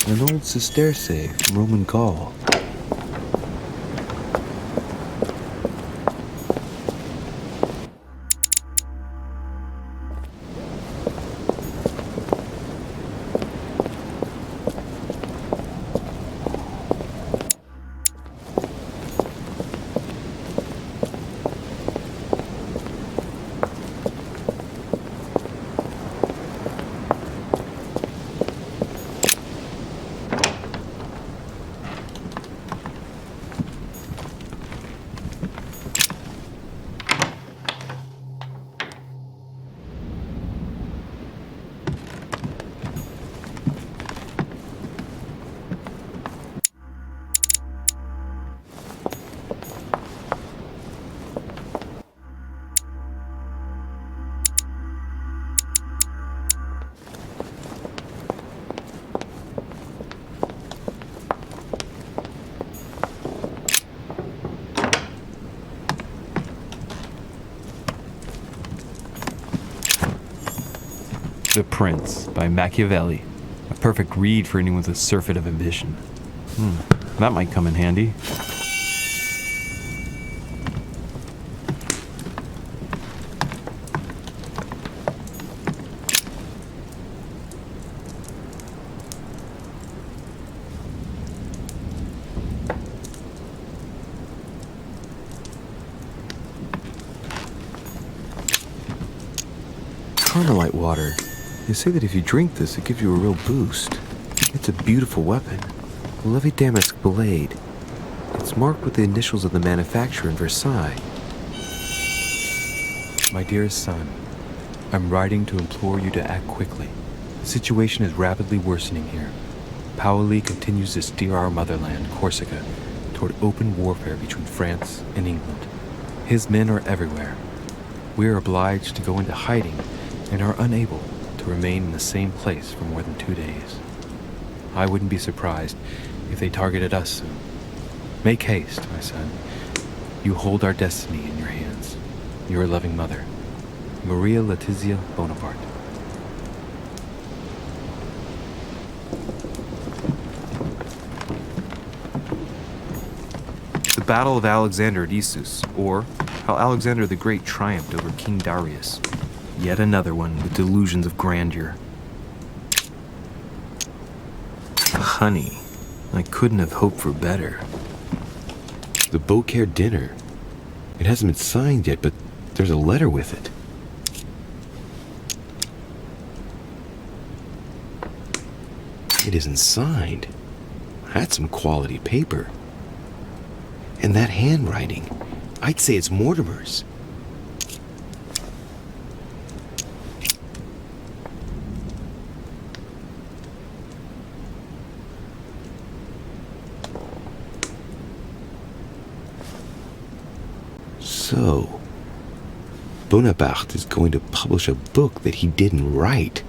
An old sesterce from Roman Gaul. The Prince by Machiavelli. A perfect read for anyone with a surfeit of ambition. That might come in handy. Carmelite water. They say that if you drink this, it gives you a real boost. It's a beautiful weapon. A lovely damask blade. It's marked with the initials of the manufacturer in Versailles. My dearest son, I'm writing to implore you to act quickly. The situation is rapidly worsening here. Paoli continues to steer our motherland, Corsica, toward open warfare between France and England. His men are everywhere. We are obliged to go into hiding and are unable to remain in the same place for more than 2 days. I wouldn't be surprised if they targeted us soon. Make haste, my son. You hold our destiny in your hands. Your loving mother, Maria Letizia Bonaparte. The Battle of Alexander at Issus, or how Alexander the Great triumphed over King Darius. Yet another one with delusions of grandeur. Honey, I couldn't have hoped for better. The Beaucaire dinner. It hasn't been signed yet, but there's a letter with it. It isn't signed. That's some quality paper. And that handwriting, I'd say it's Mortimer's. So, Bonaparte is going to publish a book that he didn't write.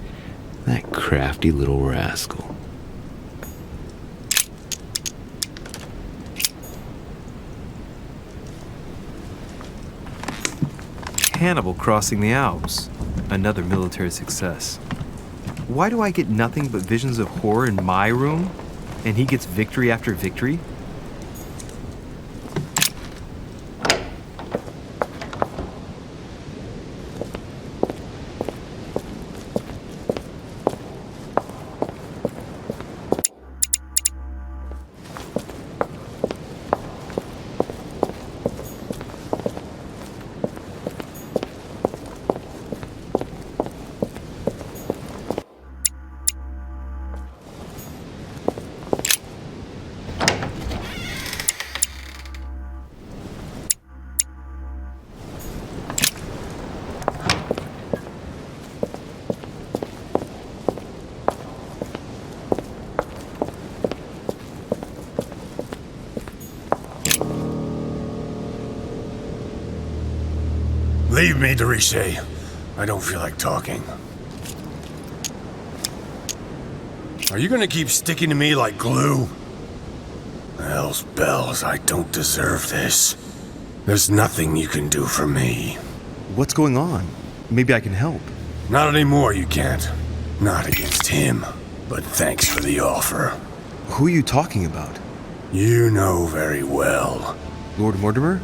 That crafty little rascal. Hannibal crossing the Alps. Another military success. Why do I get nothing but visions of horror in my room, and he gets victory after victory? Leave me, de Richet. I don't feel like talking. Are you gonna keep sticking to me like glue? Hell's bells, I don't deserve this. There's nothing you can do for me. What's going on? Maybe I can help. Not anymore, you can't. Not against him. But thanks for the offer. Who are you talking about? You know very well. Lord Mortimer?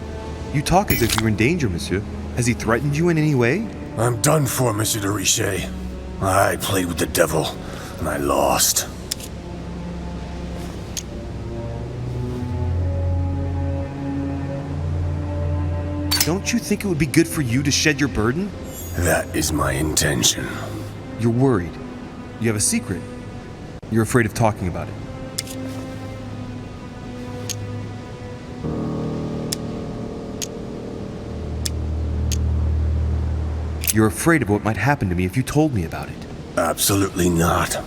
You talk as if you were in danger, monsieur. Has he threatened you in any way? I'm done for, Monsieur de Richet. I played with the devil, and I lost. Don't you think it would be good for you to shed your burden? That is my intention. You're worried. You have a secret. You're afraid of talking about it. You're afraid of what might happen to me if you told me about it. Absolutely not.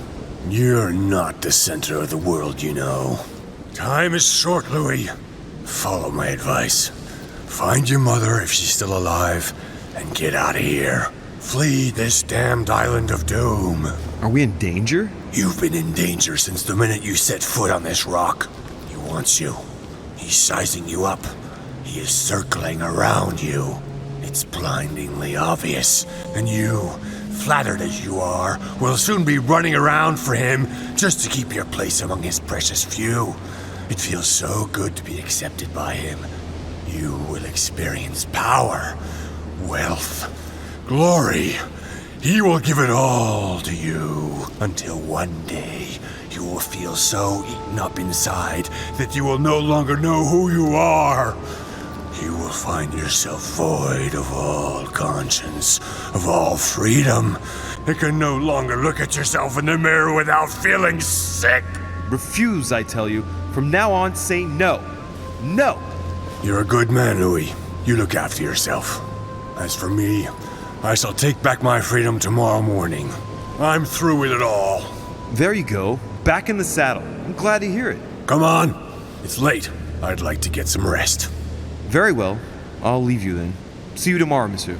You're not the center of the world, you know. Time is short, Louis. Follow my advice. Find your mother if she's still alive, and get out of here. Flee this damned island of doom. Are we in danger? You've been in danger since the minute you set foot on this rock. He wants you. He's sizing you up. He is circling around you. It's blindingly obvious, and you flattered as you are, will soon be running around for him just to keep your place among his precious few. It feels so good to be accepted by him. You will experience power, wealth, glory. He will give it all to you until one day you will feel so eaten up inside that you will no longer know who you are. You will find yourself void of all conscience, of all freedom, and can no longer look at yourself in the mirror without feeling sick. Refuse, I tell you. From now on, say no. No! You're a good man, Louis. You look after yourself. As for me, I shall take back my freedom tomorrow morning. I'm through with it all. There you go. Back in the saddle. I'm glad to hear it. Come on. It's late. I'd like to get some rest. Very well. I'll leave you then. See you tomorrow, monsieur.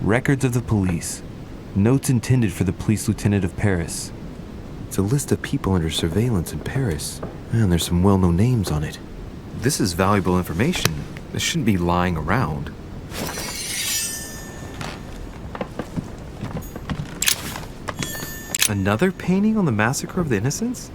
Records of the police. Notes intended for the police lieutenant of Paris. It's a list of people under surveillance in Paris, and there's some well-known names on it. This is valuable information. This shouldn't be lying around. Another painting on the massacre of the innocents?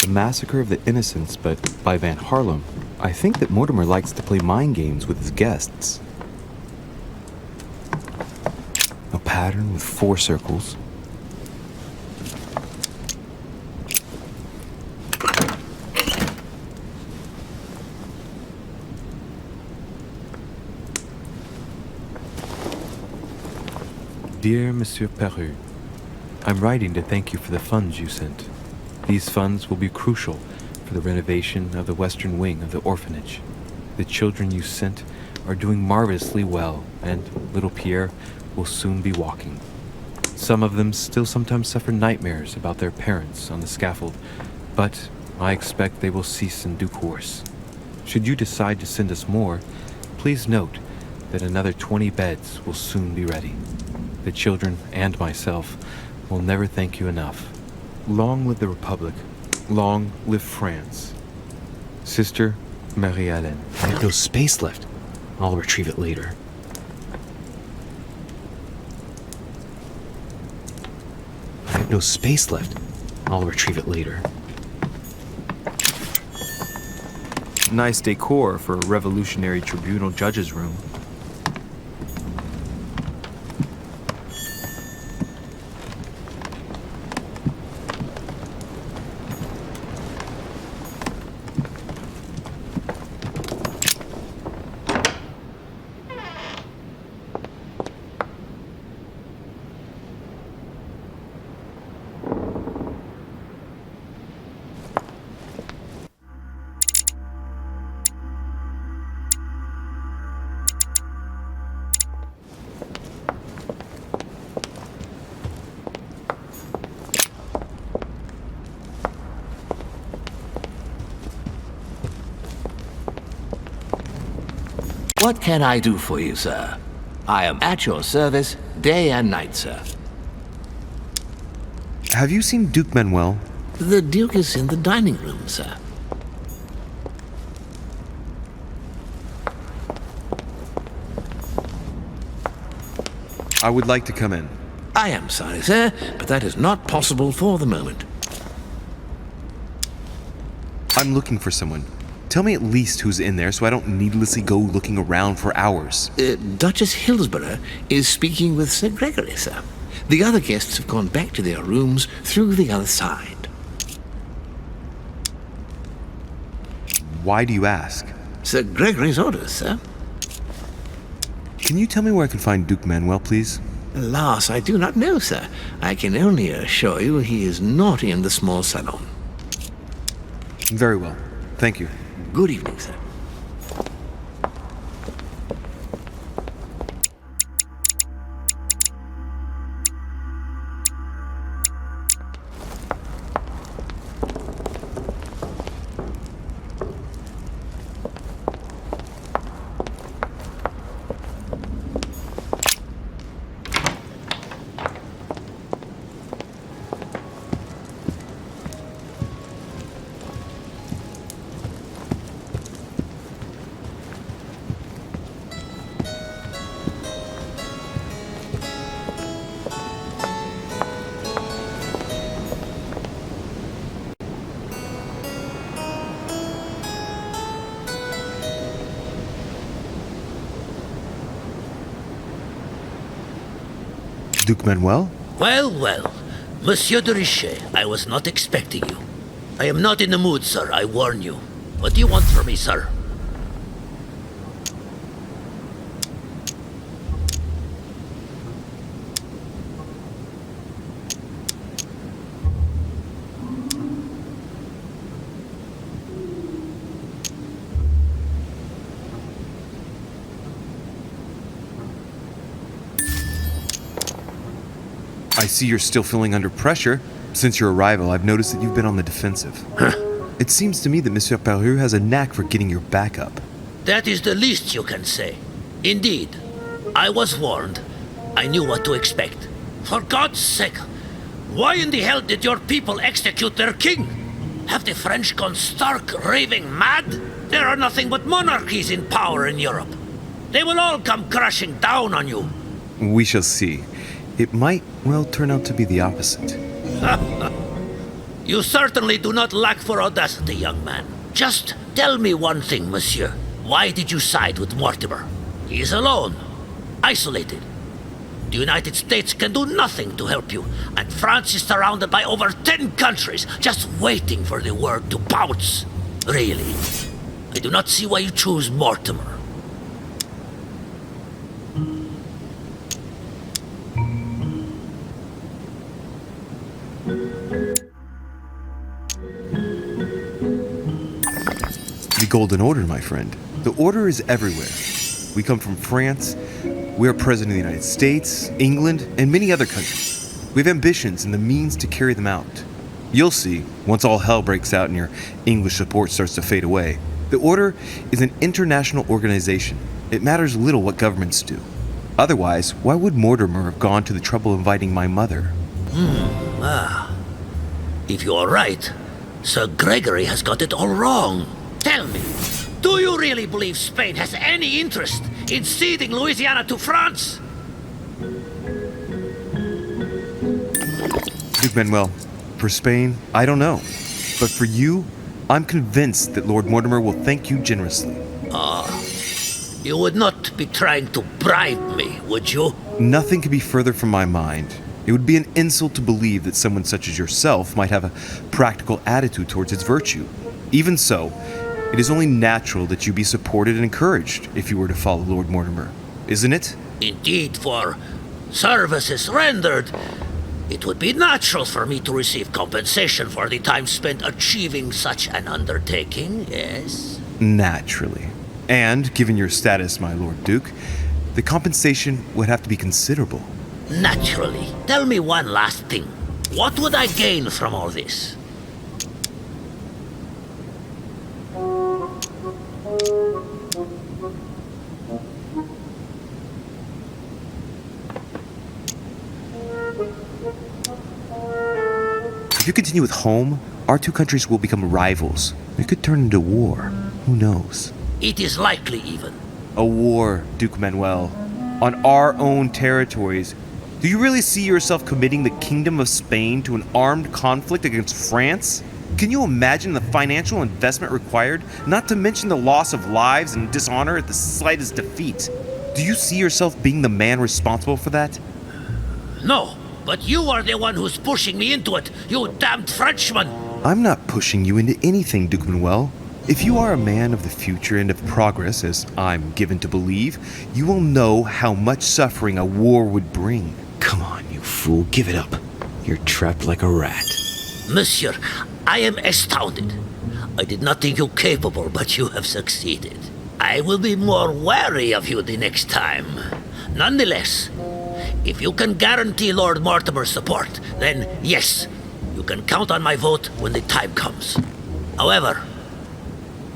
Massacre of the Innocents, but by Van Harlem. I think that Mortimer likes to play mind games with his guests. A pattern with 4 circles. Dear Monsieur Peru, I'm writing to thank you for the funds you sent. These funds will be crucial for the renovation of the western wing of the orphanage. The children you sent are doing marvelously well, and little Pierre will soon be walking. Some of them still sometimes suffer nightmares about their parents on the scaffold, but I expect they will cease in due course. Should you decide to send us more, please note that another 20 beds will soon be ready. The children and myself will never thank you enough. Long live the Republic. Long live France. Sister Marie-Hélène. I have no space left. I'll retrieve it later. I have no space left. I'll retrieve it later. Nice decor for a revolutionary tribunal judge's room. What can I do for you, sir? I am at your service, day and night, sir. Have you seen Duke Manuel? The Duke is in the dining room, sir. I would like to come in. I am sorry, sir, but that is not possible for the moment. I'm looking for someone. Tell me at least who's in there so I don't needlessly go looking around for hours. Duchess Hillsborough is speaking with Sir Gregory, sir. The other guests have gone back to their rooms through the other side. Why do you ask? Sir Gregory's orders, sir. Can you tell me where I can find Duke Manuel, please? Alas, I do not know, sir. I can only assure you he is not in the small salon. Very well. Thank you. Good evening, sir. Duke Manuel? Well, well. Monsieur de Richet, I was not expecting you. I am not in the mood, sir, I warn you. What do you want from me, sir? I see you're still feeling under pressure. Since your arrival, I've noticed that you've been on the defensive. It seems to me that Monsieur Peru has a knack for getting your back up. That is the least you can say. Indeed, I was warned. I knew what to expect. For God's sake, why in the hell did your people execute their king? Have the French gone stark raving mad? There are nothing but monarchies in power in Europe. They will all come crashing down on you. We shall see. It might well turn out to be the opposite. You certainly do not lack for audacity, young man. Just tell me one thing, monsieur. Why did you side with Mortimer? He is alone, isolated. The United States can do nothing to help you, and France is surrounded by over 10 countries just waiting for the word to pounce. Really, I do not see why you choose Mortimer. The Golden Order, my friend. The Order is everywhere. We come from France. We are President of the United States, England, and many other countries. We have ambitions and the means to carry them out. You'll see, once all hell breaks out and your English support starts to fade away. The Order is an international organization. It matters little what governments do. Otherwise, why would Mortimer have gone to the trouble of inviting my mother? If you are right, Sir Gregory has got it all wrong. Tell me, do you really believe Spain has any interest in ceding Louisiana to France? Duke Manuel, for Spain, I don't know. But for you, I'm convinced that Lord Mortimer will thank you generously. You would not be trying to bribe me, would you? Nothing could be further from my mind. It would be an insult to believe that someone such as yourself might have a practical attitude towards its virtue. Even so, it is only natural that you be supported and encouraged if you were to follow Lord Mortimer, isn't it? Indeed, for services rendered, it would be natural for me to receive compensation for the time spent achieving such an undertaking, yes? Naturally. And, given your status, my Lord Duke, the compensation would have to be considerable. Naturally. Tell me one last thing. What would I gain from all this? If you continue with home, our two countries will become rivals. It could turn into war. Who knows? It is likely, even. A war, Duke Manuel. On our own territories. Do you really see yourself committing the Kingdom of Spain to an armed conflict against France? Can you imagine the financial investment required, not to mention the loss of lives and dishonor at the slightest defeat? Do you see yourself being the man responsible for that? No, but you are the one who's pushing me into it, you damned Frenchman! I'm not pushing you into anything, Duke Manuel. If you are a man of the future and of progress, as I'm given to believe, you will know how much suffering a war would bring. Come on, you fool, give it up. You're trapped like a rat. Monsieur, I am astounded. I did not think you capable, but you have succeeded. I will be more wary of you the next time. Nonetheless, if you can guarantee Lord Mortimer's support, then yes, you can count on my vote when the time comes. However,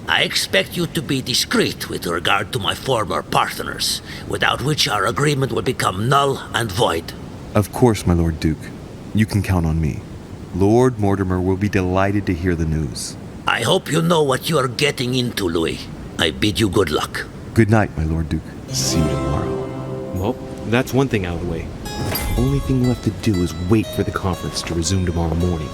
I expect you to be discreet with regard to my former partners, without which our agreement will become null and void. Of course, my Lord Duke. You can count on me. Lord Mortimer will be delighted to hear the news. I hope you know what you are getting into, Louis. I bid you good luck. Good night, my Lord Duke. See you tomorrow. Well, that's one thing out of the way. The only thing left to do is wait for the conference to resume tomorrow morning.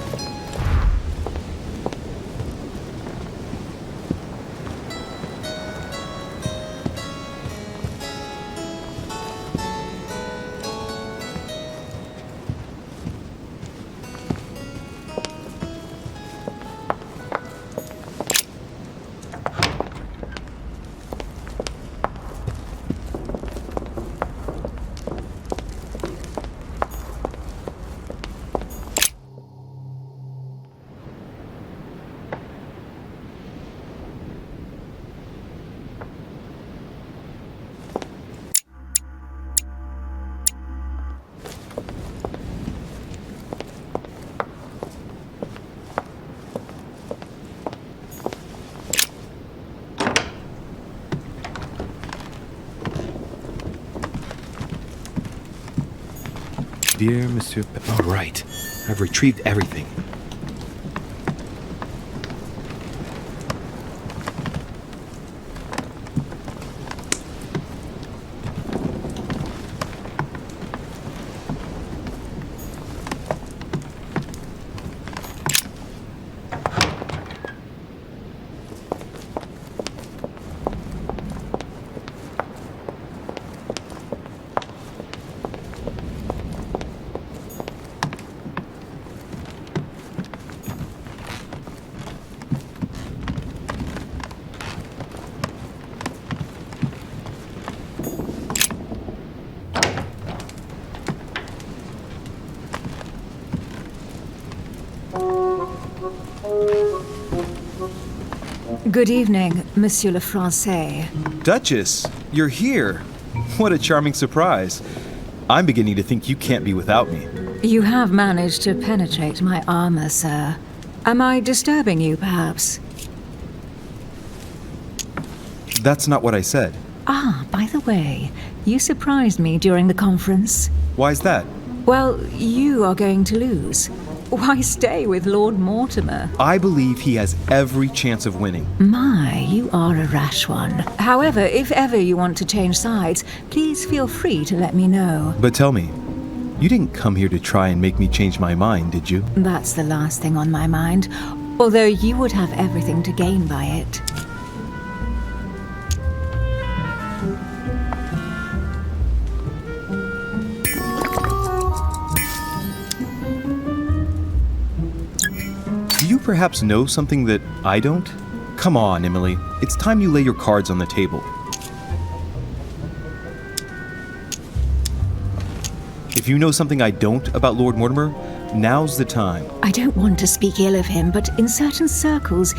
Dear Monsieur... All right. I've retrieved everything. Good evening, Monsieur le Français. Duchess, you're here. What a charming surprise. I'm beginning to think you can't be without me. You have managed to penetrate my armor, sir. Am I disturbing you, perhaps? That's not what I said. Ah, by the way, you surprised me during the conference. Why's that? Well, you are going to lose. Why stay with Lord Mortimer? I believe he has every chance of winning. My, you are a rash one. However, if ever you want to change sides, please feel free to let me know. But tell me, you didn't come here to try and make me change my mind, did you? That's the last thing on my mind, although you would have everything to gain by it. Do you perhaps know something that I don't? Come on, Emily. It's time you lay your cards on the table. If you know something I don't about Lord Mortimer, now's the time. I don't want to speak ill of him, but in certain circles,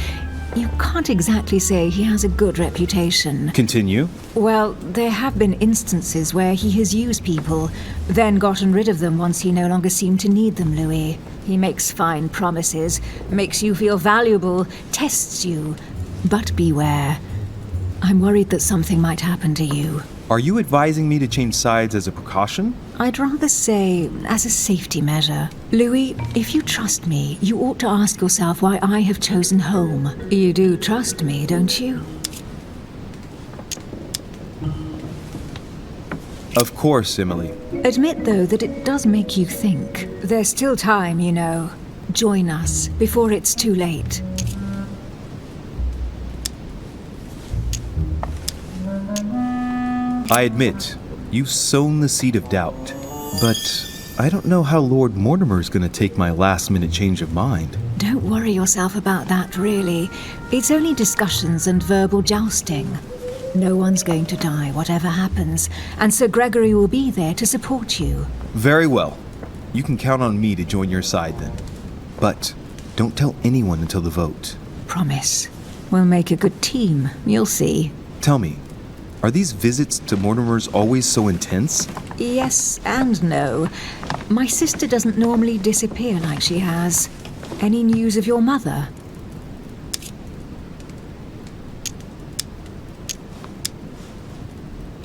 you can't exactly say he has a good reputation. Continue. Well, there have been instances where he has used people, then gotten rid of them once he no longer seemed to need them, Louis. He makes fine promises, makes you feel valuable, tests you. But beware. I'm worried that something might happen to you. Are you advising me to change sides as a precaution? I'd rather say as a safety measure. Louis, if you trust me, you ought to ask yourself why I have chosen home. You do trust me, don't you? Of course, Emily. Admit, though, that it does make you think. There's still time, you know. Join us before it's too late. I admit, you've sown the seed of doubt. But I don't know how Lord Mortimer's gonna take my last-minute change of mind. Don't worry yourself about that, really. It's only discussions and verbal jousting. No one's going to die, whatever happens, and Sir Gregory will be there to support you. Very well. You can count on me to join your side then. But don't tell anyone until the vote. Promise. We'll make a good team, you'll see. Tell me, are these visits to Mortimer's always so intense? Yes and no. My sister doesn't normally disappear like she has. Any news of your mother?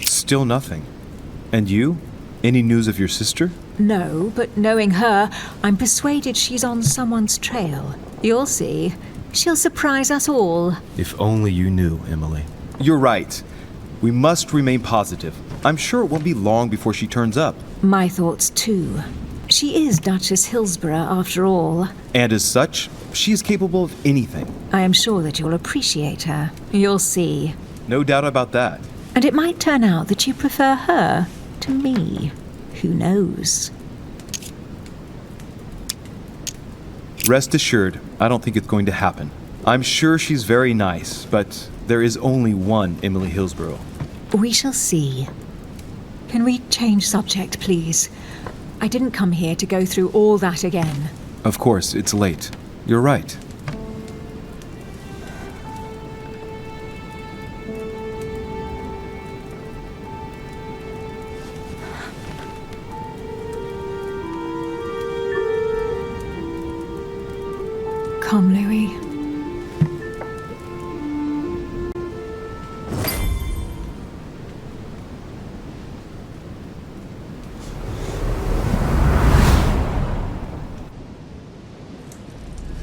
Still nothing. And you? Any news of your sister? No, but knowing her, I'm persuaded she's on someone's trail. You'll see. She'll surprise us all. If only you knew, Emily. You're right. We must remain positive. I'm sure it won't be long before she turns up. My thoughts, too. She is Duchess Hillsborough, after all. And as such, she is capable of anything. I am sure that you'll appreciate her. You'll see. No doubt about that. And it might turn out that you prefer her to me. Who knows? Rest assured, I don't think it's going to happen. I'm sure she's very nice, but there is only one Emily Hillsborough. We shall see. Can we change subject, please? I didn't come here to go through all that again. Of course, it's late. You're right. Come, Louis.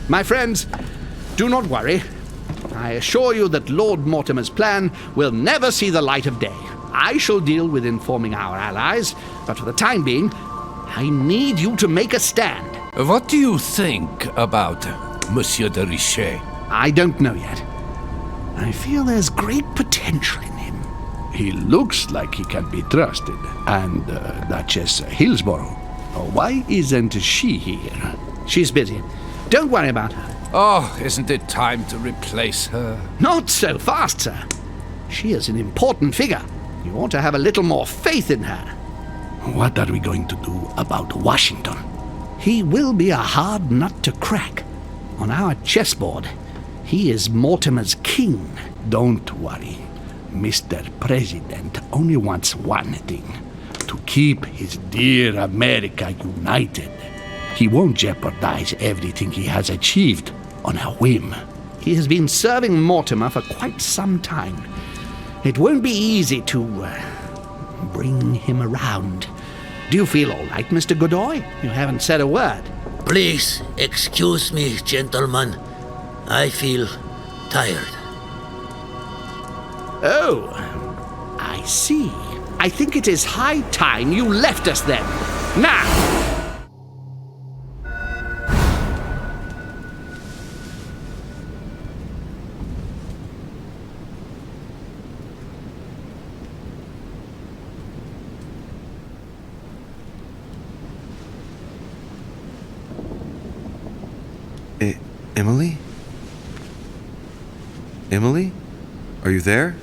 My friends, do not worry. I assure you that Lord Mortimer's plan will never see the light of day. I shall deal with informing our allies, but for the time being, I need you to make a stand. What do you think about Monsieur de Richet? I don't know yet. I feel there's great potential in him. He looks like he can be trusted. And Duchess Hillsborough. Why isn't she here? She's busy. Don't worry about her. Oh, isn't it time to replace her? Not so fast, sir. She is an important figure. You ought to have a little more faith in her. What are we going to do about Washington? He will be a hard nut to crack. On our chessboard, he is Mortimer's king. Don't worry. Mr. President only wants one thing: to keep his dear America united. He won't jeopardize everything he has achieved on a whim. He has been serving Mortimer for quite some time. It won't be easy to bring him around. Do you feel all right, Mr. Godoy? You haven't said a word. Please excuse me, gentlemen. I feel tired. Oh, I see. I think it is high time you left us then. Now! Emily? Emily? Are you there?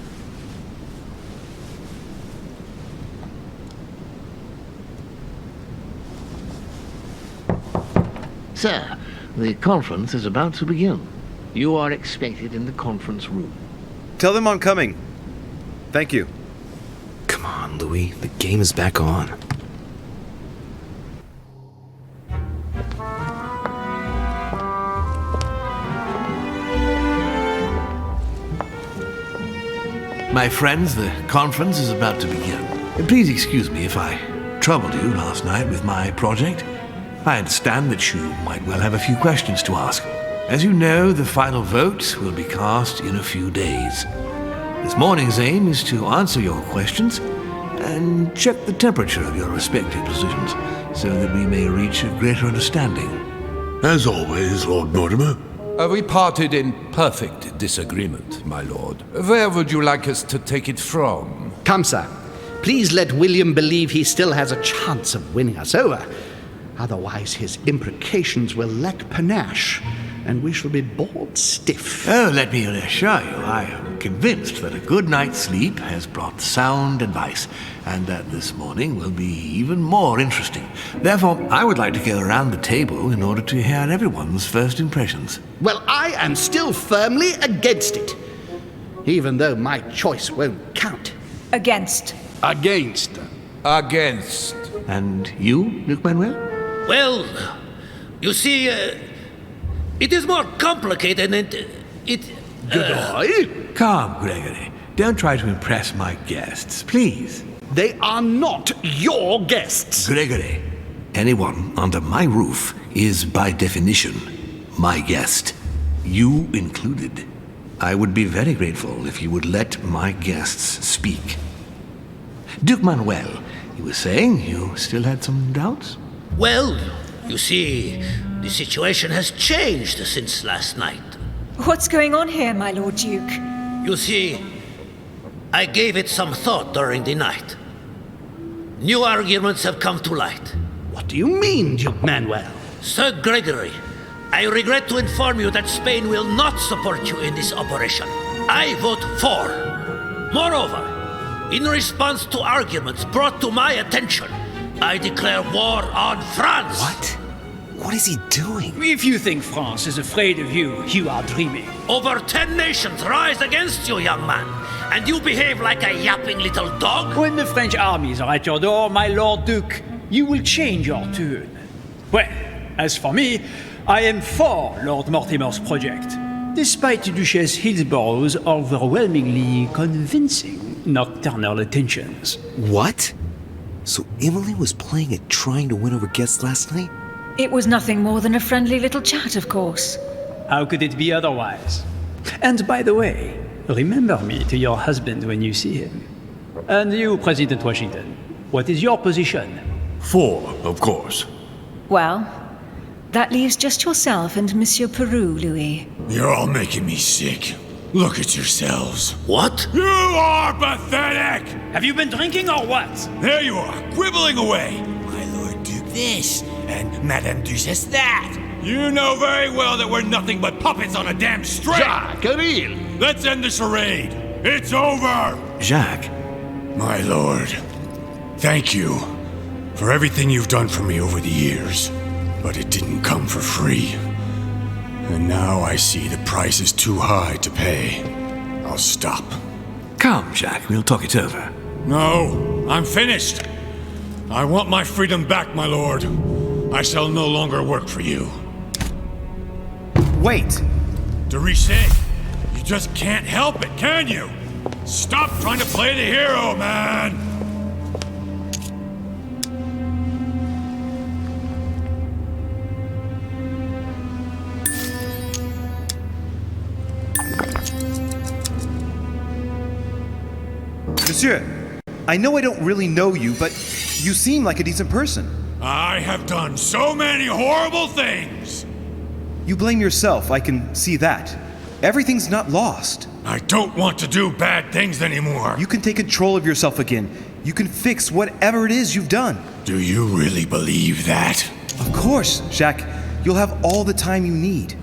Sir, the conference is about to begin. You are expected in the conference room. Tell them I'm coming. Thank you. Come on, Louis. The game is back on. My friends, the conference is about to begin. Please excuse me if I troubled you last night with my project. I understand that you might well have a few questions to ask. As you know, the final vote will be cast in a few days. This morning's aim is to answer your questions and check the temperature of your respective positions so that we may reach a greater understanding. As always, Lord Mortimer. We parted in perfect disagreement, my lord. Where would you like us to take it from? Come, sir. Please let William believe he still has a chance of winning us over. Otherwise, his imprecations will lack panache, and we shall be bored stiff. Oh, let me reassure you, I am convinced that a good night's sleep has brought sound advice, and that this morning will be even more interesting. Therefore, I would like to go around the table in order to hear everyone's first impressions. Well, I am still firmly against it, even though my choice won't count. Against. Against. Against. And you, Luke Manuel? Well, you see, it is more complicated and Calm, Gregory. Don't try to impress my guests, please. They are not your guests. Gregory, anyone under my roof is by definition my guest. You included. I would be very grateful if you would let my guests speak. Duke Manuel, you were saying you still had some doubts? Well, you see, the situation has changed since last night. What's going on here, my Lord Duke? You see, I gave it some thought during the night. New arguments have come to light. What do you mean, Duke Manuel? Sir Gregory, I regret to inform you that Spain will not support you in this operation. I vote for. Moreover, in response to arguments brought to my attention, I declare war on France. What? What is he doing? If you think France is afraid of you, you are dreaming. Over 10 nations rise against you, young man, and you behave like a yapping little dog? When the French armies are at your door, my Lord Duke, you will change your tune. Well, as for me, I am for Lord Mortimer's project, despite Duchess Hillsborough's overwhelmingly convincing nocturnal attentions. What? So Emily was playing at trying to win over guests last night? It was nothing more than a friendly little chat, of course. How could it be otherwise? And by the way, remember me to your husband when you see him. And you, President Washington, what is your position? For, of course. Well, that leaves just yourself and Monsieur Peru, Louis. You're all making me sick. Look at yourselves. What? You are pathetic! Have you been drinking or what? There you are, quibbling away. My Lord Duke this, and Madame Duchess that. You know very well that we're nothing but puppets on a damn string. Jacques, Camille. Let's end the charade. It's over. Jacques. My lord, thank you for everything you've done for me over the years. But it didn't come for free. And now I see the price is too high to pay. I'll stop. Come, Jacques, we'll talk it over. No, I'm finished. I want my freedom back, my lord. I shall no longer work for you. Wait! De Richet, you just can't help it, can you? Stop trying to play the hero, man! Monsieur, I know I don't really know you, but you seem like a decent person. I have done so many horrible things! You blame yourself, I can see that. Everything's not lost. I don't want to do bad things anymore. You can take control of yourself again. You can fix whatever it is you've done. Do you really believe that? Of course, Jacques. You'll have all the time you need.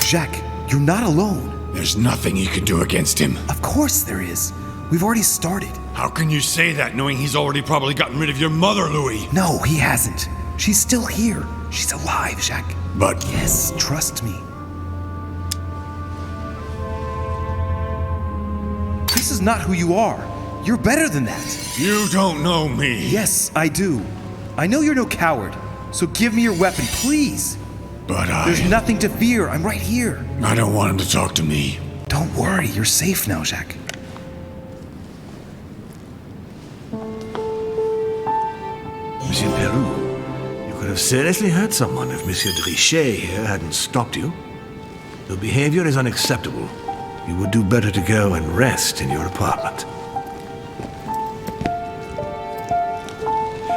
Jacques, you're not alone. There's nothing you can do against him. Of course there is. We've already started. How can you say that knowing he's already probably gotten rid of your mother, Louis? No, he hasn't. She's still here. She's alive, Jacques. But... Yes, trust me. This is not who you are. You're better than that. You don't know me. Yes, I do. I know you're no coward. So give me your weapon, please. But There's nothing to fear. I'm right here. I don't want him to talk to me. Don't worry, you're safe now, Jacques. Monsieur Peru, you could have seriously hurt someone if Monsieur de Richet here hadn't stopped you. Your behavior is unacceptable. You would do better to go and rest in your apartment.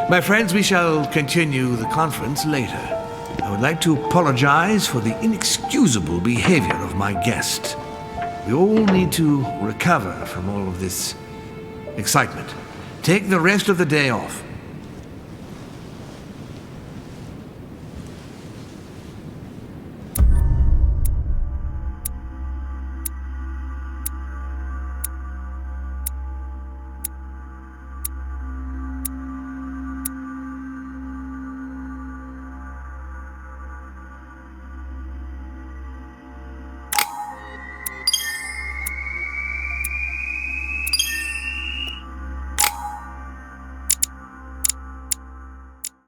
My friends, we shall continue the conference later. I would like to apologize for the inexcusable behavior of my guest. We all need to recover from all of this excitement. Take the rest of the day off.